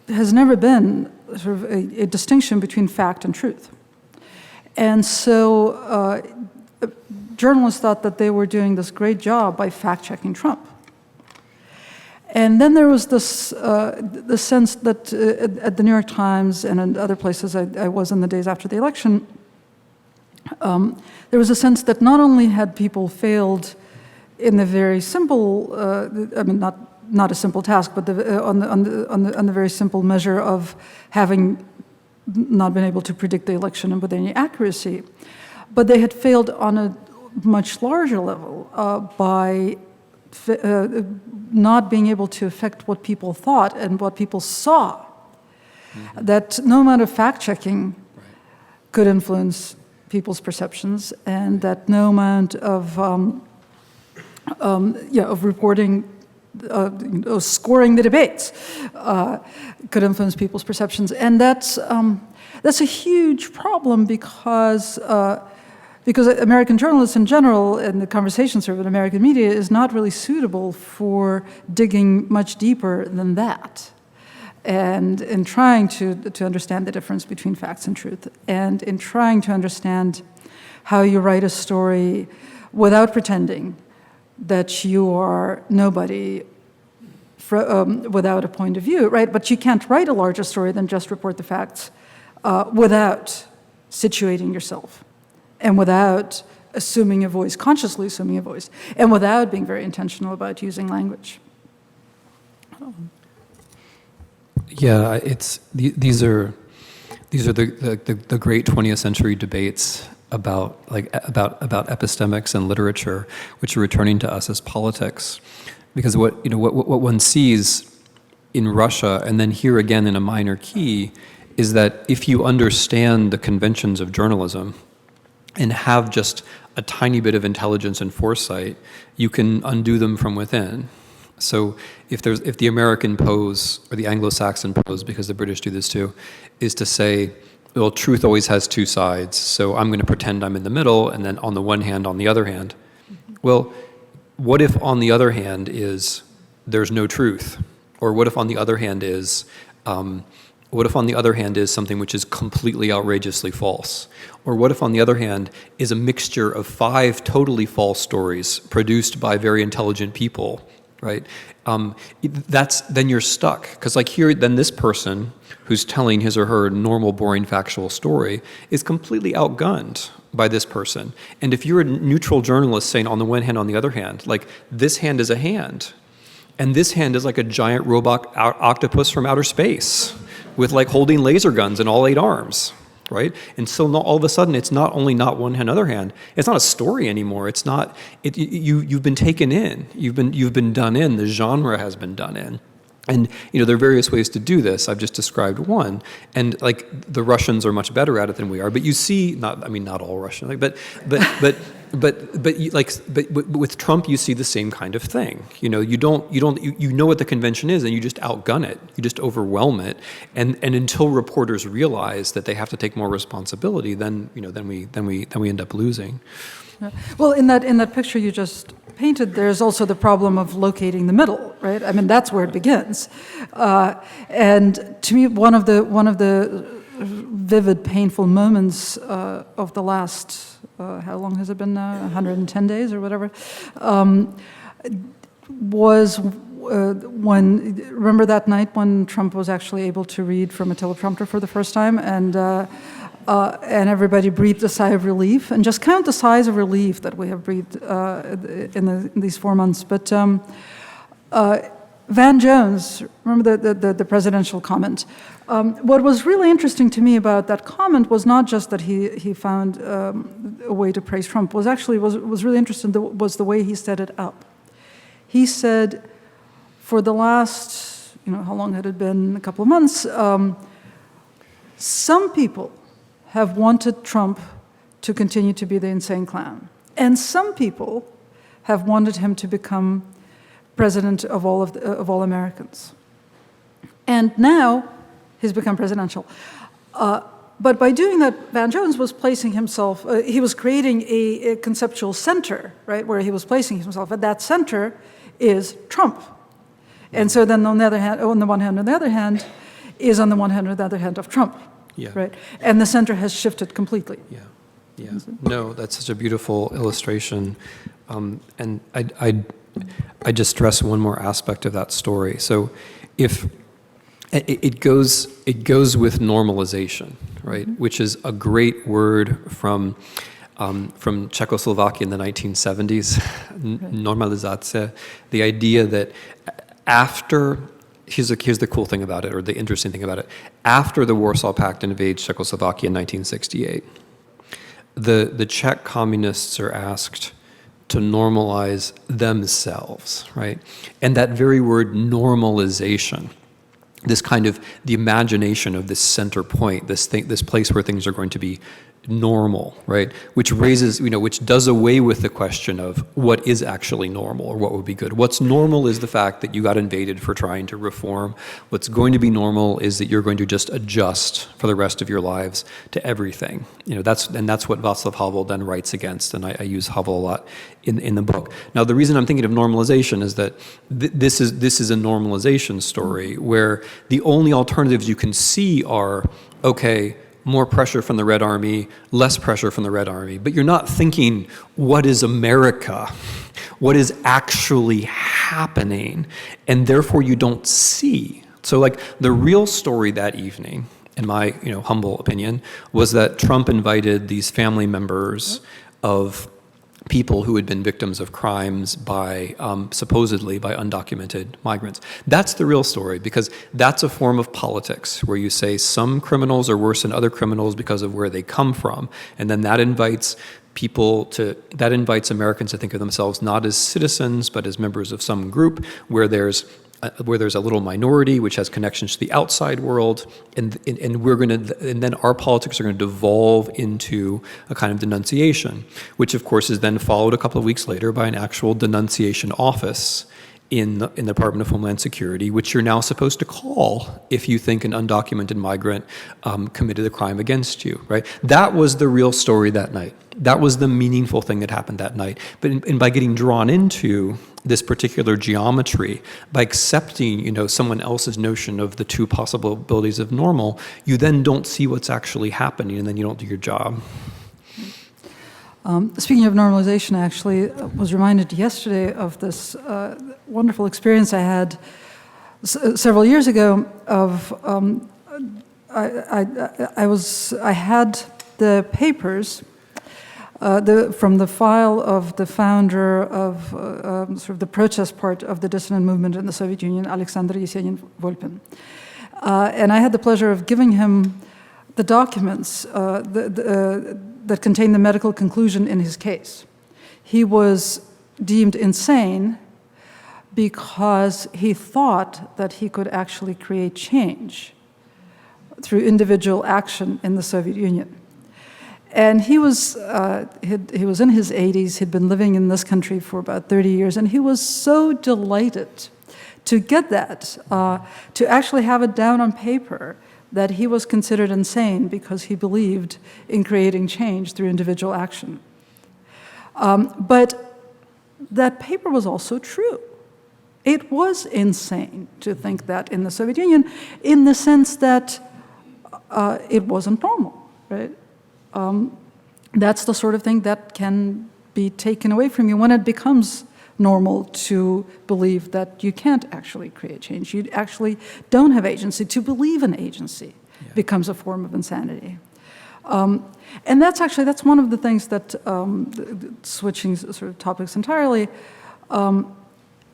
has never been sort of a distinction between fact and truth. And so journalists thought that they were doing this great job by fact-checking Trump. And then there was this the sense that at the New York Times and in other places I was in the days after the election, there was a sense that not only had people failed in the very simple, I mean, not a simple task, but on the very simple measure of having not been able to predict the election with any accuracy, but they had failed on a much larger level by not being able to affect what people thought and what people saw. Mm-hmm. That no amount of fact-checking could influence people's perceptions, and that no amount of reporting, scoring the debates could influence people's perceptions. And that's a huge problem because American journalists in general and the conversation sort of in American media is not really suitable for digging much deeper than that. And in trying to understand the difference between facts and truth, and in trying to understand how you write a story without pretending that you are nobody without a point of view, right? But you can't write a larger story than just report the facts without situating yourself, and without assuming a voice, consciously assuming a voice, and without being very intentional about using language. Yeah, these are the great 20th century debates about epistemics and literature, which are returning to us as politics, because what one sees in Russia, and then here again in a minor key, is that if you understand the conventions of journalism and have just a tiny bit of intelligence and foresight, you can undo them from within. So if the American pose, or the Anglo-Saxon pose, because the British do this too, is to say, well, truth always has two sides, so I'm going to pretend I'm in the middle, and then on the one hand, on the other hand. Well, what if on the other hand is there's no truth? Or what if on the other hand is something which is completely outrageously false? Or what if on the other hand is a mixture of 5 totally false stories produced by very intelligent people? Right? Then you're stuck. Because like here, then this person who's telling his or her normal, boring, factual story is completely outgunned by this person. And if you're a neutral journalist saying on the one hand, on the other hand, like this hand is a hand, and this hand is like a giant robot octopus from outer space with like holding laser guns and all 8 arms. Right? And so all of a sudden, it's not only not one hand, other hand. It's not a story anymore. It's not. You've been taken in. You've been done in. The genre has been done in. And there are various ways to do this. I've just described one. And like the Russians are much better at it than we are. But you see, not all Russian, but with Trump, you see the same kind of thing. You know what the convention is, and you just outgun it. You just overwhelm it. And until reporters realize that they have to take more responsibility, then we end up losing. Yeah. Well, in that picture you just painted, there's also the problem of locating the middle, right? I mean, that's where it begins. And to me, one of the vivid, painful moments of the last, how long has it been now? 110 days or whatever, was remember that night when Trump was actually able to read from a teleprompter for the first time, and everybody breathed a sigh of relief. And just count the sighs of relief that we have breathed in these 4 months. But Van Jones, remember the presidential comment? What was really interesting to me about that comment was not just that he found a way to praise Trump. Was really interesting was the way he set it up. He said, for the last, how long had it been? A couple of months. Some people have wanted Trump to continue to be the insane clown. And some people have wanted him to become president of all Americans. And now he's become presidential. But by doing that, Van Jones was placing himself, he was creating a conceptual center, right, where he was placing himself. And that center is Trump. And so then on the one hand, on the other hand, is on the one hand or the other hand of Trump. Yeah. Right, and the center has shifted completely. Yeah. No, that's such a beautiful illustration, and I just stress one more aspect of that story. So, if it goes with normalization, right, which is a great word from from Czechoslovakia in the 1970s, normalization, the idea that after, here's the cool thing about it, or the interesting thing about it, after the Warsaw Pact invades Czechoslovakia in 1968, the Czech communists are asked to normalize themselves, right? And that very word normalization, this kind of the imagination of this center point, this place where things are going to be normal, right? Which raises, which does away with the question of what is actually normal or what would be good. What's normal is the fact that you got invaded for trying to reform. What's going to be normal is that you're going to just adjust for the rest of your lives to everything. That's what Václav Havel then writes against, and I use Havel a lot in the book. Now, the reason I'm thinking of normalization is that this is a normalization story where the only alternatives you can see are, okay, more pressure from the Red Army, less pressure from the Red Army. But you're not thinking, what is America? What is actually happening? And therefore you don't see. So like the real story that evening, in my humble opinion, was that Trump invited these family members of people who had been victims of crimes by, supposedly by undocumented migrants. That's the real story, because that's a form of politics where you say some criminals are worse than other criminals because of where they come from. And then that invites Americans to think of themselves not as citizens, but as members of some group where there's a little minority which has connections to the outside world, and then our politics are going to devolve into a kind of denunciation, which of course is then followed a couple of weeks later by an actual denunciation office in the Department of Homeland Security, which you're now supposed to call if you think an undocumented migrant committed a crime against you, right? That was the real story that night. That was the meaningful thing that happened that night. But by getting drawn into this particular geometry, by accepting, someone else's notion of the two possibilities of normal, you then don't see what's actually happening, and then you don't do your job. Speaking of normalization, I actually was reminded yesterday of this wonderful experience I had several years ago. I had the papers from the file of the founder of sort of the protest part of the dissident movement in the Soviet Union, Alexander Yesenin-Volpin. And I had the pleasure of giving him the documents that contained the medical conclusion in his case. He was deemed insane because he thought that he could actually create change through individual action in the Soviet Union. And he was in his 80s, he'd been living in this country for about 30 years, and he was so delighted to get that, to actually have it down on paper, that he was considered insane because he believed in creating change through individual action. But that paper was also true. It was insane to think that in the Soviet Union, in the sense that it wasn't normal, right? That's the sort of thing that can be taken away from you when it becomes normal to believe that you can't actually create change. You actually don't have agency. To believe in agency becomes a form of insanity. And that's one of the things that, switching sort of topics entirely,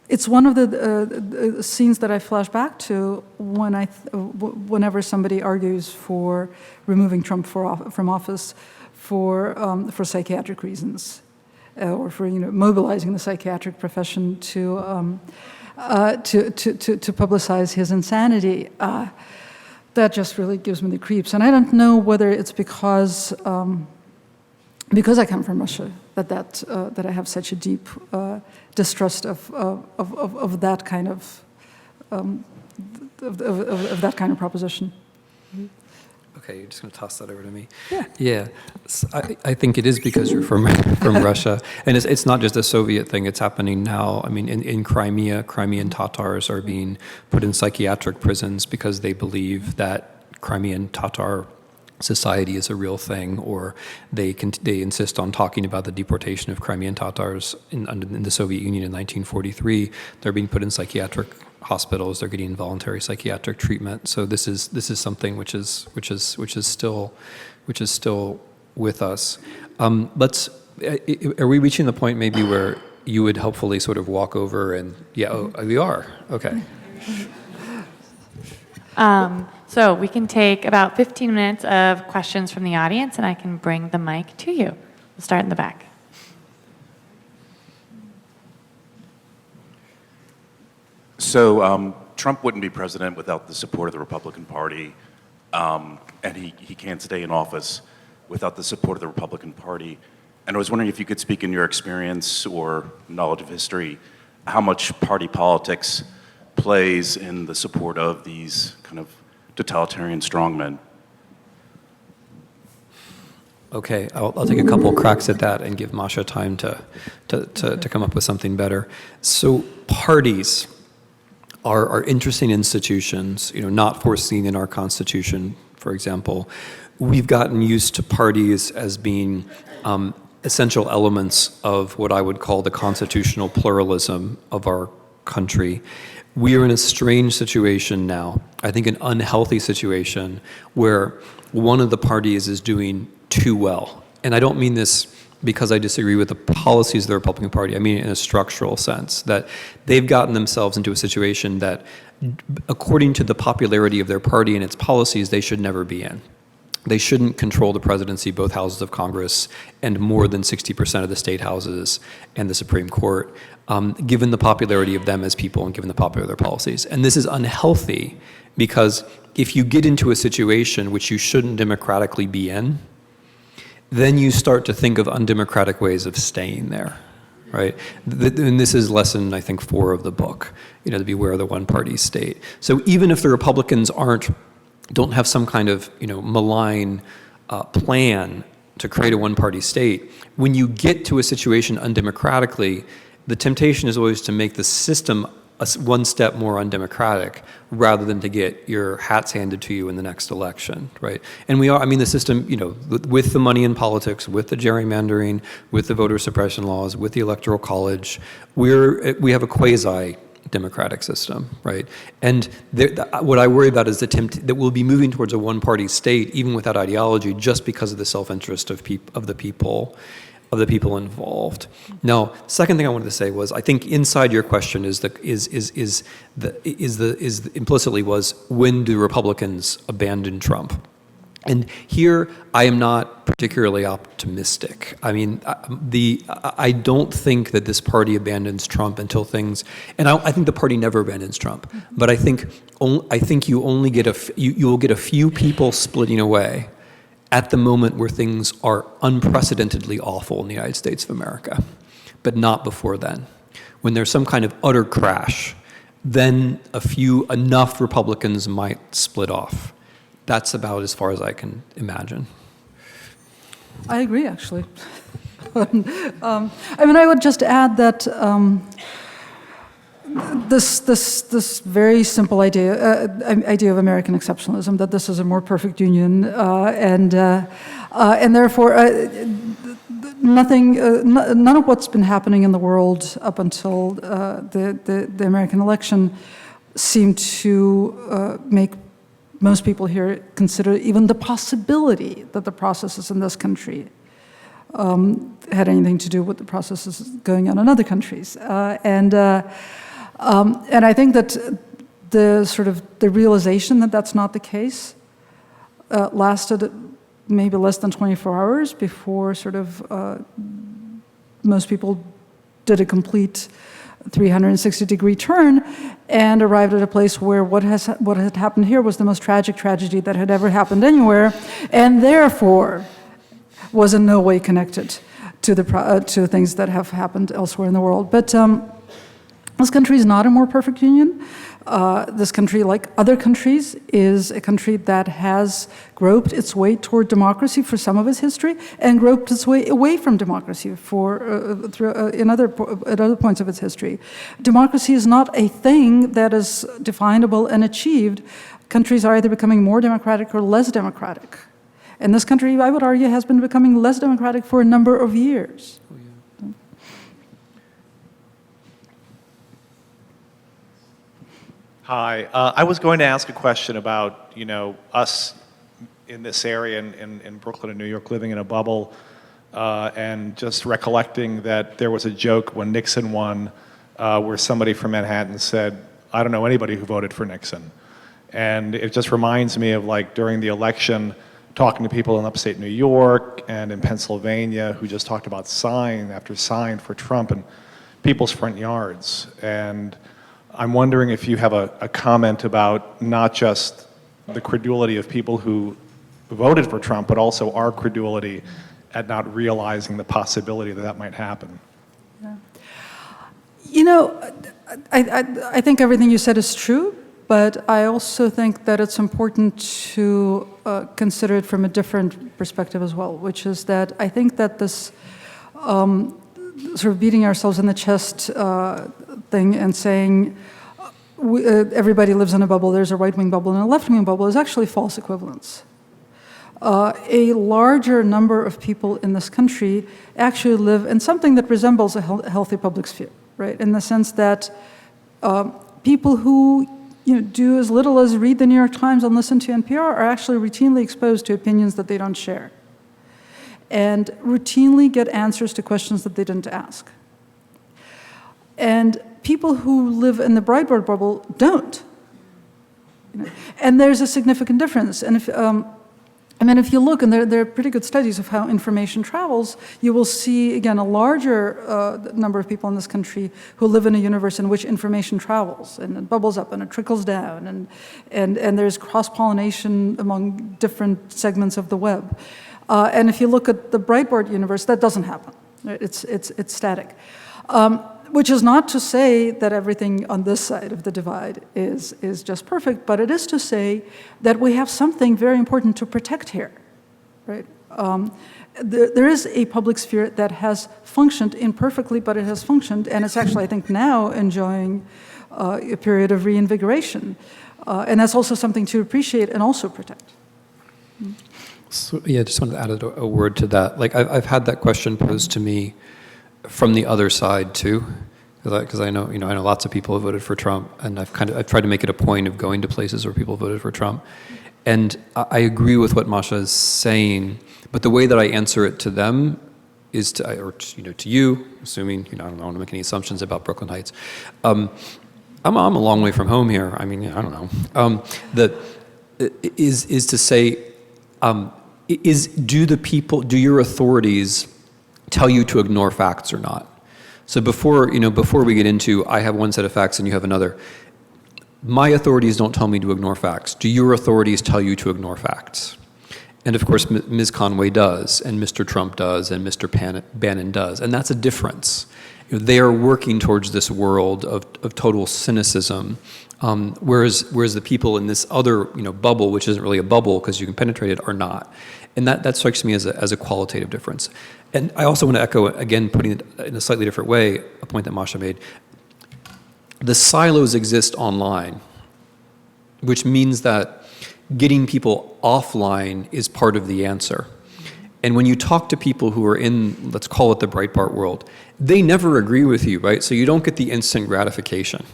it's one of the scenes that I flash back to whenever somebody argues for removing Trump from office for psychiatric reasons, or for mobilizing the psychiatric profession to publicize his insanity. That just really gives me the creeps, and I don't know whether it's because I come from Russia that I have such a deep distrust of that kind of that kind of proposition. Okay, you're just going to toss that over to me. Yeah. Yeah. So I think it is because you're from Russia, and it's not just a Soviet thing. It's happening now. I mean, in Crimea, Crimean Tatars are being put in psychiatric prisons because they believe that Crimean Tatar society is a real thing, or they insist on talking about the deportation of Crimean Tatars in the Soviet Union in 1943. They're being put in psychiatric hospitals. They're getting involuntary psychiatric treatment. So this is something which is still with us. Are we reaching the point maybe where you would helpfully sort of walk over and, we are, okay. So we can take about 15 minutes of questions from the audience, and I can bring the mic to you. We'll start in the back. So Trump wouldn't be president without the support of the Republican Party, and he can't stay in office without the support of the Republican Party. And I was wondering if you could speak in your experience or knowledge of history, how much party politics plays in the support of these kind of totalitarian strongmen. Okay, I'll take a couple cracks at that and give Masha time to come up with something better. So parties are interesting institutions, not foreseen in our Constitution, for example. We've gotten used to parties as being essential elements of what I would call the constitutional pluralism of our country. We are in a strange situation now, I think an unhealthy situation, where one of the parties is doing too well. And I don't mean this because I disagree with the policies of the Republican Party. I mean it in a structural sense, that they've gotten themselves into a situation that, according to the popularity of their party and its policies, they should never be in. They shouldn't control the presidency, both houses of Congress, and more than 60% of the state houses and the Supreme Court, given the popularity of them as people and given the popularity of their policies. And this is unhealthy because if you get into a situation which you shouldn't democratically be in, then you start to think of undemocratic ways of staying there, right? And this is lesson, I think, 4 of the book, to beware of the one-party state. So even if the Republicans don't have some kind of malign plan to create a one-party state, when you get to a situation undemocratically, the temptation is always to make the system one step more undemocratic rather than to get your hats handed to you in the next election, right? And the system, with the money in politics, with the gerrymandering, with the voter suppression laws, with the Electoral College, we have a quasi-democratic system, right? And what I worry about is that we'll be moving towards a one-party state, even without ideology, just because of the self-interest of the people involved. Now, second thing I wanted to say was, I think inside your question implicitly was, when do Republicans abandon Trump? And here, I am not particularly optimistic. I mean, I don't think that this party abandons Trump until things, and I think the party never abandons Trump. But I think you only get you will get a few people splitting away at the moment where things are unprecedentedly awful in the United States of America, but not before then. When there's some kind of utter crash, then enough Republicans might split off. That's about as far as I can imagine. I agree, actually. I would just add that this very simple idea of American exceptionalism, that this is a more perfect union, and therefore none of what's been happening in the world up until the American election seemed to make most people here consider even the possibility that the processes in this country had anything to do with the processes going on in other countries. And I think that the realization that that's not the case lasted maybe less than 24 hours before most people did a complete 360-degree turn and arrived at a place where what had happened here was the most tragic tragedy that had ever happened anywhere, and therefore was in no way connected to the things that have happened elsewhere in the world. But this country is not a more perfect union. This country, like other countries, is a country that has groped its way toward democracy for some of its history and groped its way away from democracy at other points of its history. Democracy is not a thing that is definable and achieved. Countries are either becoming more democratic or less democratic. And this country, I would argue, has been becoming less democratic for a number of years. Hi, I was going to ask a question about, us in this area in Brooklyn and New York, living in a bubble, and just recollecting that there was a joke when Nixon won, where somebody from Manhattan said, "I don't know anybody who voted for Nixon." And it just reminds me of, like, during the election, talking to people in upstate New York and in Pennsylvania who just talked about sign after sign for Trump in people's front yards. And I'm wondering if you have a comment about not just the credulity of people who voted for Trump, but also our credulity at not realizing the possibility that that might happen. Yeah. You know, I think everything you said is true, but I also think that it's important to consider it from a different perspective as well, which is that I think that this sort of beating ourselves in the chest thing and saying everybody lives in a bubble, there's a right-wing bubble and a left-wing bubble, is actually false equivalence. A larger number of people in this country actually live in something that resembles a healthy public sphere, right? In the sense that people who do as little as read the New York Times and listen to NPR are actually routinely exposed to opinions that they don't share, and routinely get answers to questions that they didn't ask. And people who live in the Breitbart bubble don't. And there's a significant difference. And if you look, and there are pretty good studies of how information travels, you will see, again, a larger number of people in this country who live in a universe in which information travels, and it bubbles up and it trickles down, and there's cross-pollination among different segments of the web. And if you look at the Breitbart universe, that doesn't happen. It's static. Which is not to say that everything on this side of the divide is just perfect, but it is to say that we have something very important to protect here, right? There is a public sphere that has functioned imperfectly, but it has functioned, and it's actually, I think, now enjoying a period of reinvigoration. And that's also something to appreciate and also protect. So, yeah, just wanted to add a word to that. Like, I've had that question posed to me from the other side too, because I know lots of people have voted for Trump, and I've tried to make it a point of going to places where people voted for Trump, and I agree with what Masha is saying, but the way that I answer it to them is to you, assuming I don't want to make any assumptions about Brooklyn Heights. I'm a long way from home here. I mean, I don't know. Is to say, do your authorities tell you to ignore facts or not? So before we get into, I have one set of facts and you have another, my authorities don't tell me to ignore facts. Do your authorities tell you to ignore facts? And of course, Ms. Conway does, and Mr. Trump does, and Mr. Bannon does, and that's a difference. They are working towards this world of total cynicism, whereas the people in this other bubble, which isn't really a bubble because you can penetrate it, are not. And that strikes me as a qualitative difference. And I also want to echo, again, putting it in a slightly different way, a point that Masha made. The silos exist online, which means that getting people offline is part of the answer. And when you talk to people who are in, let's call it the Breitbart world, they never agree with you, right? So you don't get the instant gratification.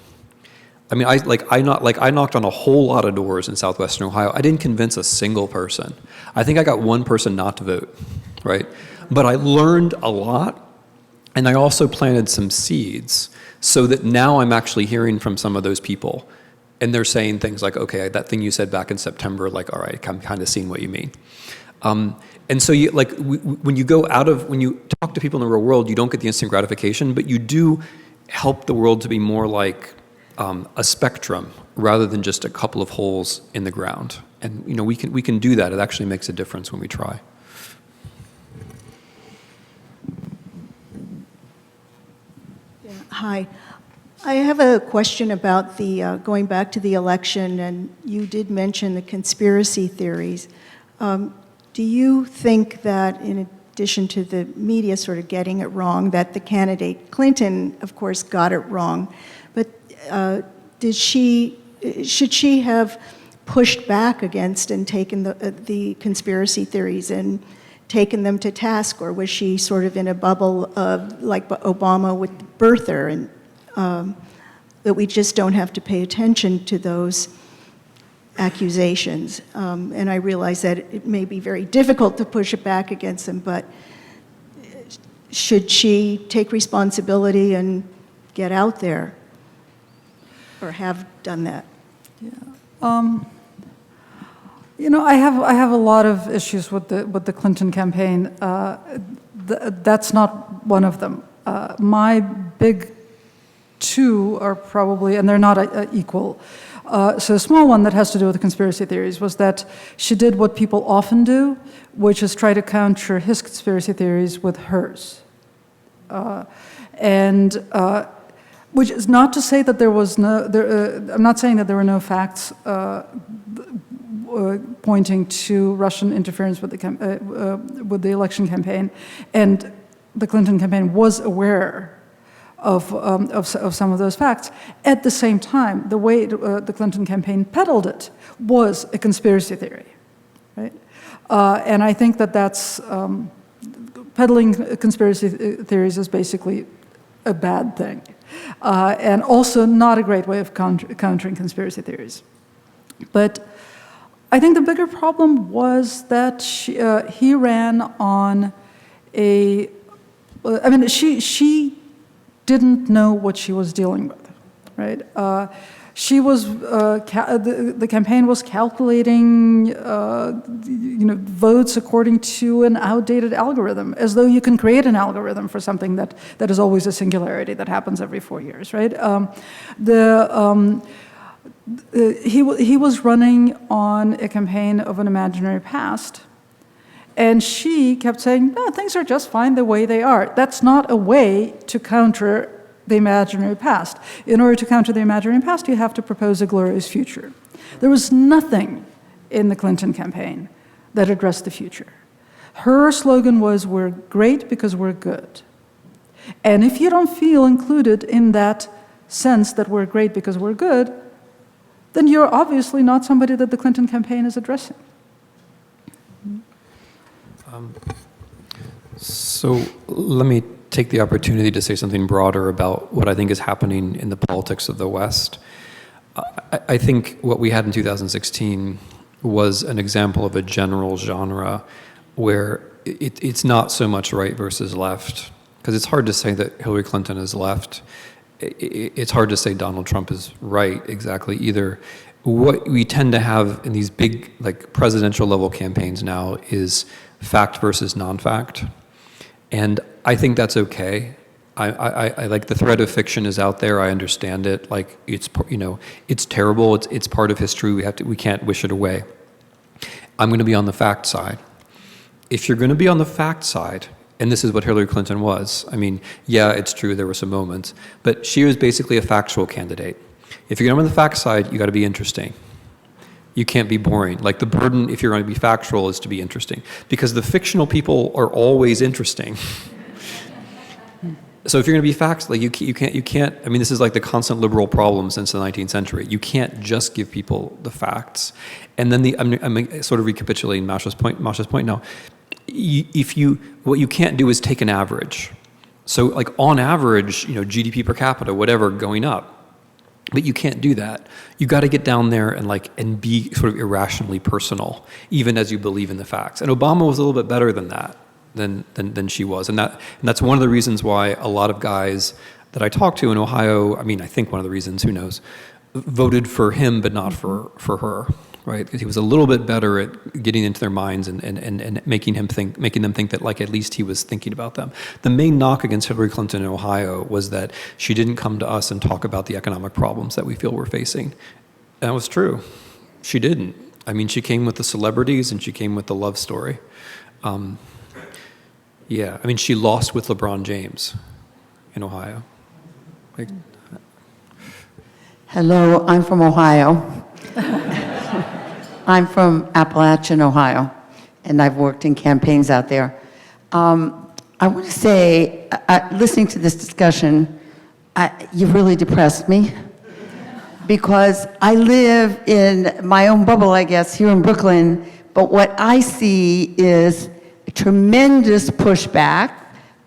I mean, I knocked on a whole lot of doors in Southwestern Ohio. I didn't convince a single person. I think I got one person not to vote, right? But I learned a lot, and I also planted some seeds so that now I'm actually hearing from some of those people, and they're saying things like, okay, that thing you said back in September, like, all right, I'm kind of seeing what you mean. And so when you talk to people in the real world, you don't get the instant gratification, but you do help the world to be more like a spectrum rather than just a couple of holes in the ground. And we can do that. It actually makes a difference when we try. Yeah. Hi. I have a question about the going back to the election, and you did mention the conspiracy theories. Do you think that, in addition to the media sort of getting it wrong, that the candidate Clinton, of course, got it wrong, but should she have pushed back against and taken the conspiracy theories and taken them to task, or was she sort of in a bubble of, like Obama with birther, and that we just don't have to pay attention to those? accusations. And I realize that it may be very difficult to push it back against them, but should she take responsibility and get out there, or have done that? You know, I have a lot of issues with the Clinton campaign. That's not one of them. My big two are probably, and they're not equal. So a small one that has to do with the conspiracy theories was that she did what people often do, which is try to counter his conspiracy theories with hers. Which is not to say that there was no, I'm not saying that there were no facts pointing to Russian interference with the election campaign, and the Clinton campaign was aware of some of those facts. At the same time, the way the Clinton campaign peddled it was a conspiracy theory, right? And I think that that's peddling conspiracy theories is basically a bad thing, and also not a great way of countering conspiracy theories. But I think the bigger problem was that he ran on a, I mean, she didn't know what she was dealing with, right? She was, the campaign was calculating, votes according to an outdated algorithm, as though you can create an algorithm for something that is always a singularity that happens every 4 years, right? He was running on a campaign of an imaginary past, and she kept saying, no, things are just fine the way they are. That's not a way to counter the imaginary past. In order to counter the imaginary past, you have to propose a glorious future. There was nothing in the Clinton campaign that addressed the future. Her slogan was, we're great because we're good. And if you don't feel included in that sense that we're great because we're good, then you're obviously not somebody that the Clinton campaign is addressing. So let me take the opportunity to say something broader about what I think is happening in the politics of the West. I think what we had in 2016 was an example of a general genre where it's not so much right versus left, because it's hard to say that Hillary Clinton is left. It's hard to say Donald Trump is right exactly either. What we tend to have in these big, like, presidential level campaigns now is fact versus non-fact. And I think that's okay. I like the thread of fiction is out there. I understand it. Like, it's, it's terrible. It's part of history. We can't wish it away. I'm going to be on the fact side. If you're going to be on the fact side, and this is what Hillary Clinton was. I mean, yeah, it's true, there were some moments, but she was basically a factual candidate. If you're going to be on the fact side, you got to be interesting. You can't be boring. Like, the burden, if you're going to be factual, is to be interesting, because the fictional people are always interesting. So if you're going to be facts, like, you can't. I mean, this is like the constant liberal problem since the 19th century. You can't just give people the facts. And then I'm sort of recapitulating Masha's point now. What you can't do is take an average. So, like, on average, GDP per capita, whatever, going up. But you can't do that. You got to get down there and be sort of irrationally personal, even as you believe in the facts. And Obama was a little bit better than that, than she was. And that's one of the reasons why a lot of guys that I talked to in Ohio, I mean, I think one of the reasons, who knows, voted for him but not for her. Right, because he was a little bit better at getting into their minds and making them think that, like, at least he was thinking about them. The main knock against Hillary Clinton in Ohio was that she didn't come to us and talk about the economic problems that we feel we're facing. And that was true. She didn't. I mean, she came with the celebrities and she came with the love story. Yeah, I mean, she lost with LeBron James in Ohio. Hello, I'm from Ohio. I'm from Appalachian, Ohio, and I've worked in campaigns out there. I want to say, listening to this discussion, you've really depressed me, because I live in my own bubble, I guess, here in Brooklyn, but what I see is a tremendous pushback.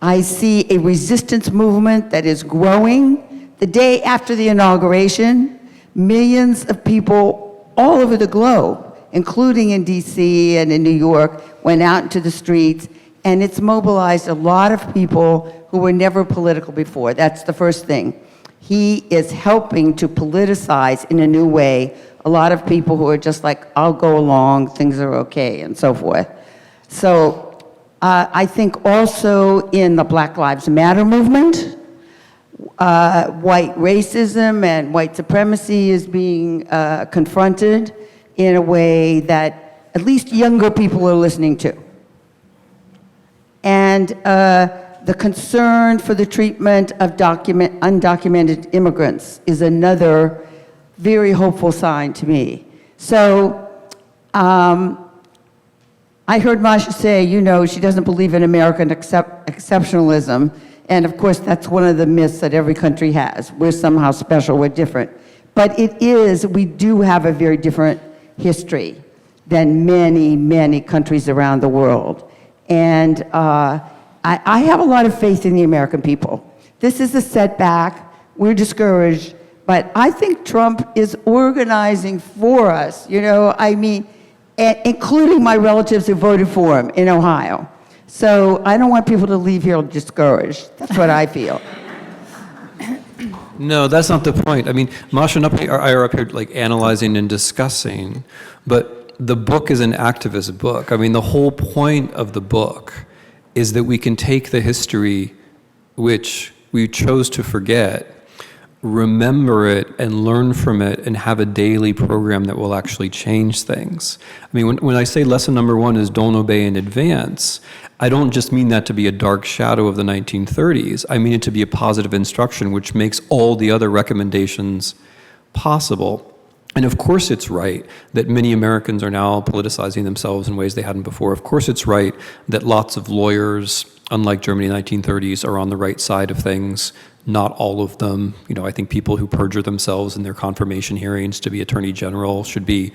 I see a resistance movement that is growing. The day after the inauguration, millions of people all over the globe, including in DC and in New York, went out into the streets, and it's mobilized a lot of people who were never political before. That's the first thing. He is helping to politicize in a new way a lot of people who are just like, I'll go along, things are okay, and so forth. So I think also in the Black Lives Matter movement, white racism and white supremacy is being confronted in a way that at least younger people are listening to. And the concern for the treatment of undocumented immigrants is another very hopeful sign to me. So I heard Masha say, she doesn't believe in American exceptionalism. And of course, that's one of the myths that every country has. We're somehow special, we're different. But we do have a very different history than many, many countries around the world. And I have a lot of faith in the American people. This is a setback, we're discouraged, but I think Trump is organizing for us, including my relatives who voted for him in Ohio. So I don't want people to leave here discouraged. That's what I feel. No, that's not the point. I mean, Masha and I are up here analyzing and discussing, but the book is an activist book. I mean, the whole point of the book is that we can take the history which we chose to forget, remember it and learn from it and have a daily program that will actually change things. I mean, when I say lesson number 1 is don't obey in advance, I don't just mean that to be a dark shadow of the 1930s. I mean it to be a positive instruction which makes all the other recommendations possible. And of course it's right that many Americans are now politicizing themselves in ways they hadn't before. Of course it's right that lots of lawyers, unlike Germany in the 1930s, are on the right side of things. Not all of them. I think people who perjure themselves in their confirmation hearings to be attorney general should be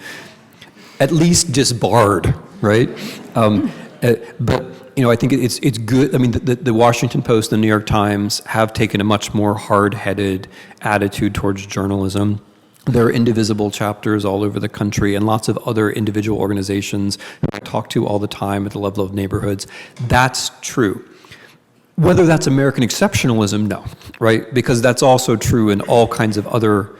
at least disbarred, right? But I think it's good. I mean, the Washington Post, the New York Times have taken a much more hard-headed attitude towards journalism. There are indivisible chapters all over the country and lots of other individual organizations who I talk to all the time at the level of neighborhoods. That's true. Whether that's American exceptionalism, no, right? Because that's also true in all kinds of other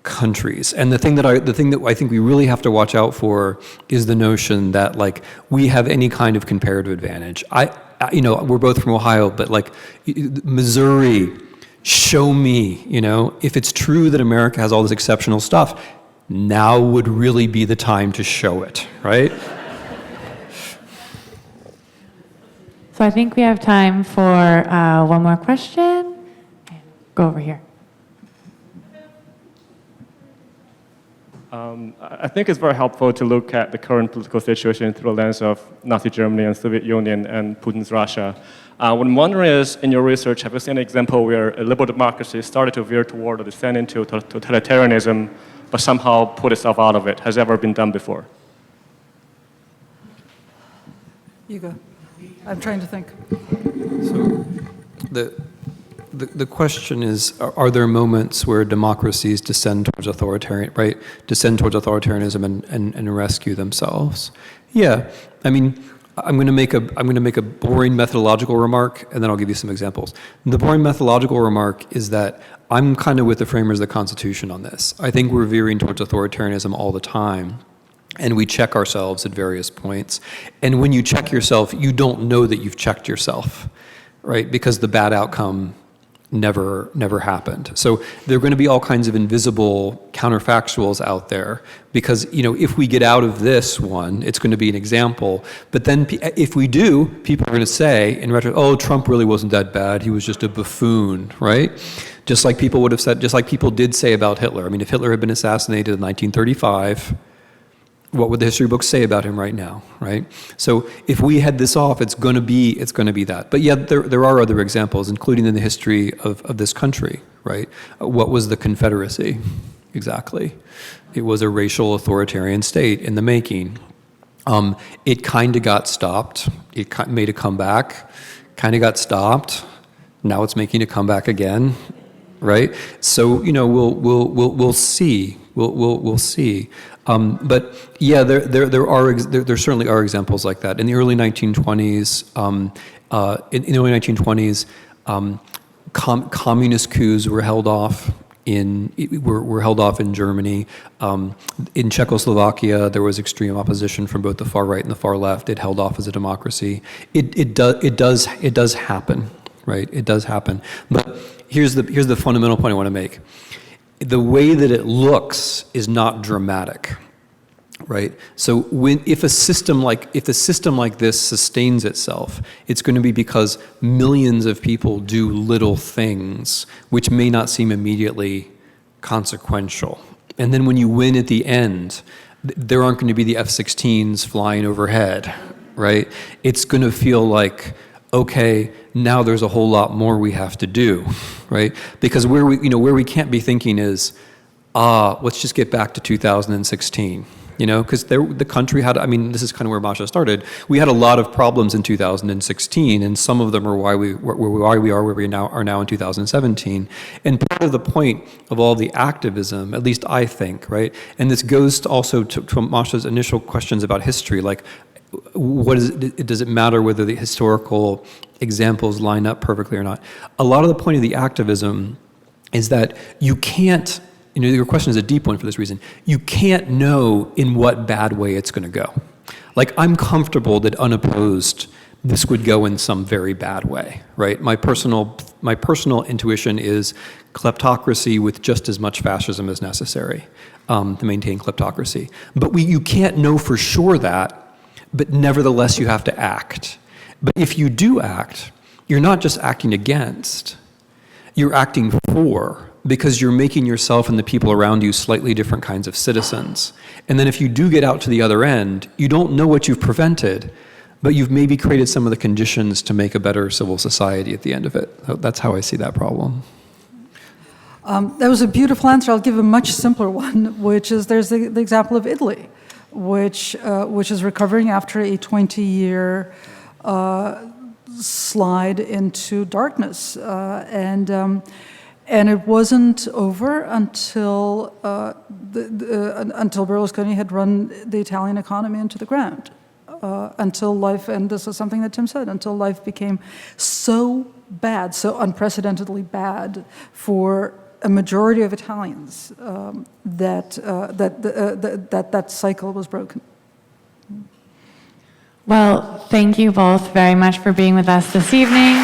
countries. And the thing that I think we really have to watch out for is the notion that we have any kind of comparative advantage. We're both from Ohio, but Missouri, show me, if it's true that America has all this exceptional stuff, now would really be the time to show it, right? So I think we have time for one more question. Go over here. I think it's very helpful to look at the current political situation through the lens of Nazi Germany and Soviet Union and Putin's Russia. What I'm wondering is, in your research, have you seen an example where a liberal democracy started to veer toward or descend into totalitarianism, but somehow put itself out of it? Has ever been done before? You go. I'm trying to think. So the question is, are there moments where democracies descend towards authoritarianism and rescue themselves? Yeah. I mean, I'm going to make a boring methodological remark, and then I'll give you some examples. The boring methodological remark is that I'm kind of with the framers of the Constitution on this. I think we're veering towards authoritarianism all the time, and we check ourselves at various points. And when you check yourself, you don't know that you've checked yourself, right? Because the bad outcome never happened. So there are going to be all kinds of invisible counterfactuals out there because, if we get out of this one, it's going to be an example. But then if we do, people are going to say, in retro, oh, Trump really wasn't that bad. He was just a buffoon, right? Just like people would have said, just like people did say about Hitler. I mean, if Hitler had been assassinated in 1935, what would the history books say about him right now, right? So if we head this off, it's going to be that. But yet there are other examples, including in the history of this country, right? What was the Confederacy? Exactly. It was a racial authoritarian state in the making. It kind of got stopped. It made a comeback, kind of got stopped. Now it's making a comeback again. right? So we'll see. We'll see. But yeah, there certainly are examples like that. In the early 1920s, communist coups were held off in Germany. In Czechoslovakia, there was extreme opposition from both the far right and the far left. It held off as a democracy. It does happen, right? It does happen. But here's the fundamental point I want to make. The way that it looks is not dramatic, right? So if a system like this sustains itself, it's going to be because millions of people do little things which may not seem immediately consequential. And then when you win at the end, there aren't going to be the F-16s flying overhead, right? It's going to feel like, okay, now there's a whole lot more we have to do, right? Because where we can't be thinking is, let's just get back to 2016. Because the country had, this is kind of where Masha started. We had a lot of problems in 2016, and some of them are why we are where we are now in 2017. And part of the point of all the activism, at least I think, right, and this goes also to Masha's initial questions about history, like, does it matter whether the historical examples line up perfectly or not? A lot of the point of the activism is that you can't, your question is a deep one for this reason. You can't know in what bad way it's going to go. Like, I'm comfortable that unopposed, this would go in some very bad way, right? My personal intuition is kleptocracy with just as much fascism as necessary to maintain kleptocracy. But you can't know for sure that, but nevertheless you have to act. But if you do act, you're not just acting against, you're acting for, because you're making yourself and the people around you slightly different kinds of citizens. And then if you do get out to the other end, you don't know what you've prevented, but you've maybe created some of the conditions to make a better civil society at the end of it. That's how I see that problem. That was a beautiful answer. I'll give a much simpler one, which is there's the example of Italy, which is recovering after a 20-year slide into darkness, and it wasn't over until until Berlusconi had run the Italian economy into the ground, until life, and this is something that Tim said, until life became so bad, so unprecedentedly bad for a majority of Italians, that cycle was broken. Well, thank you both very much for being with us this evening.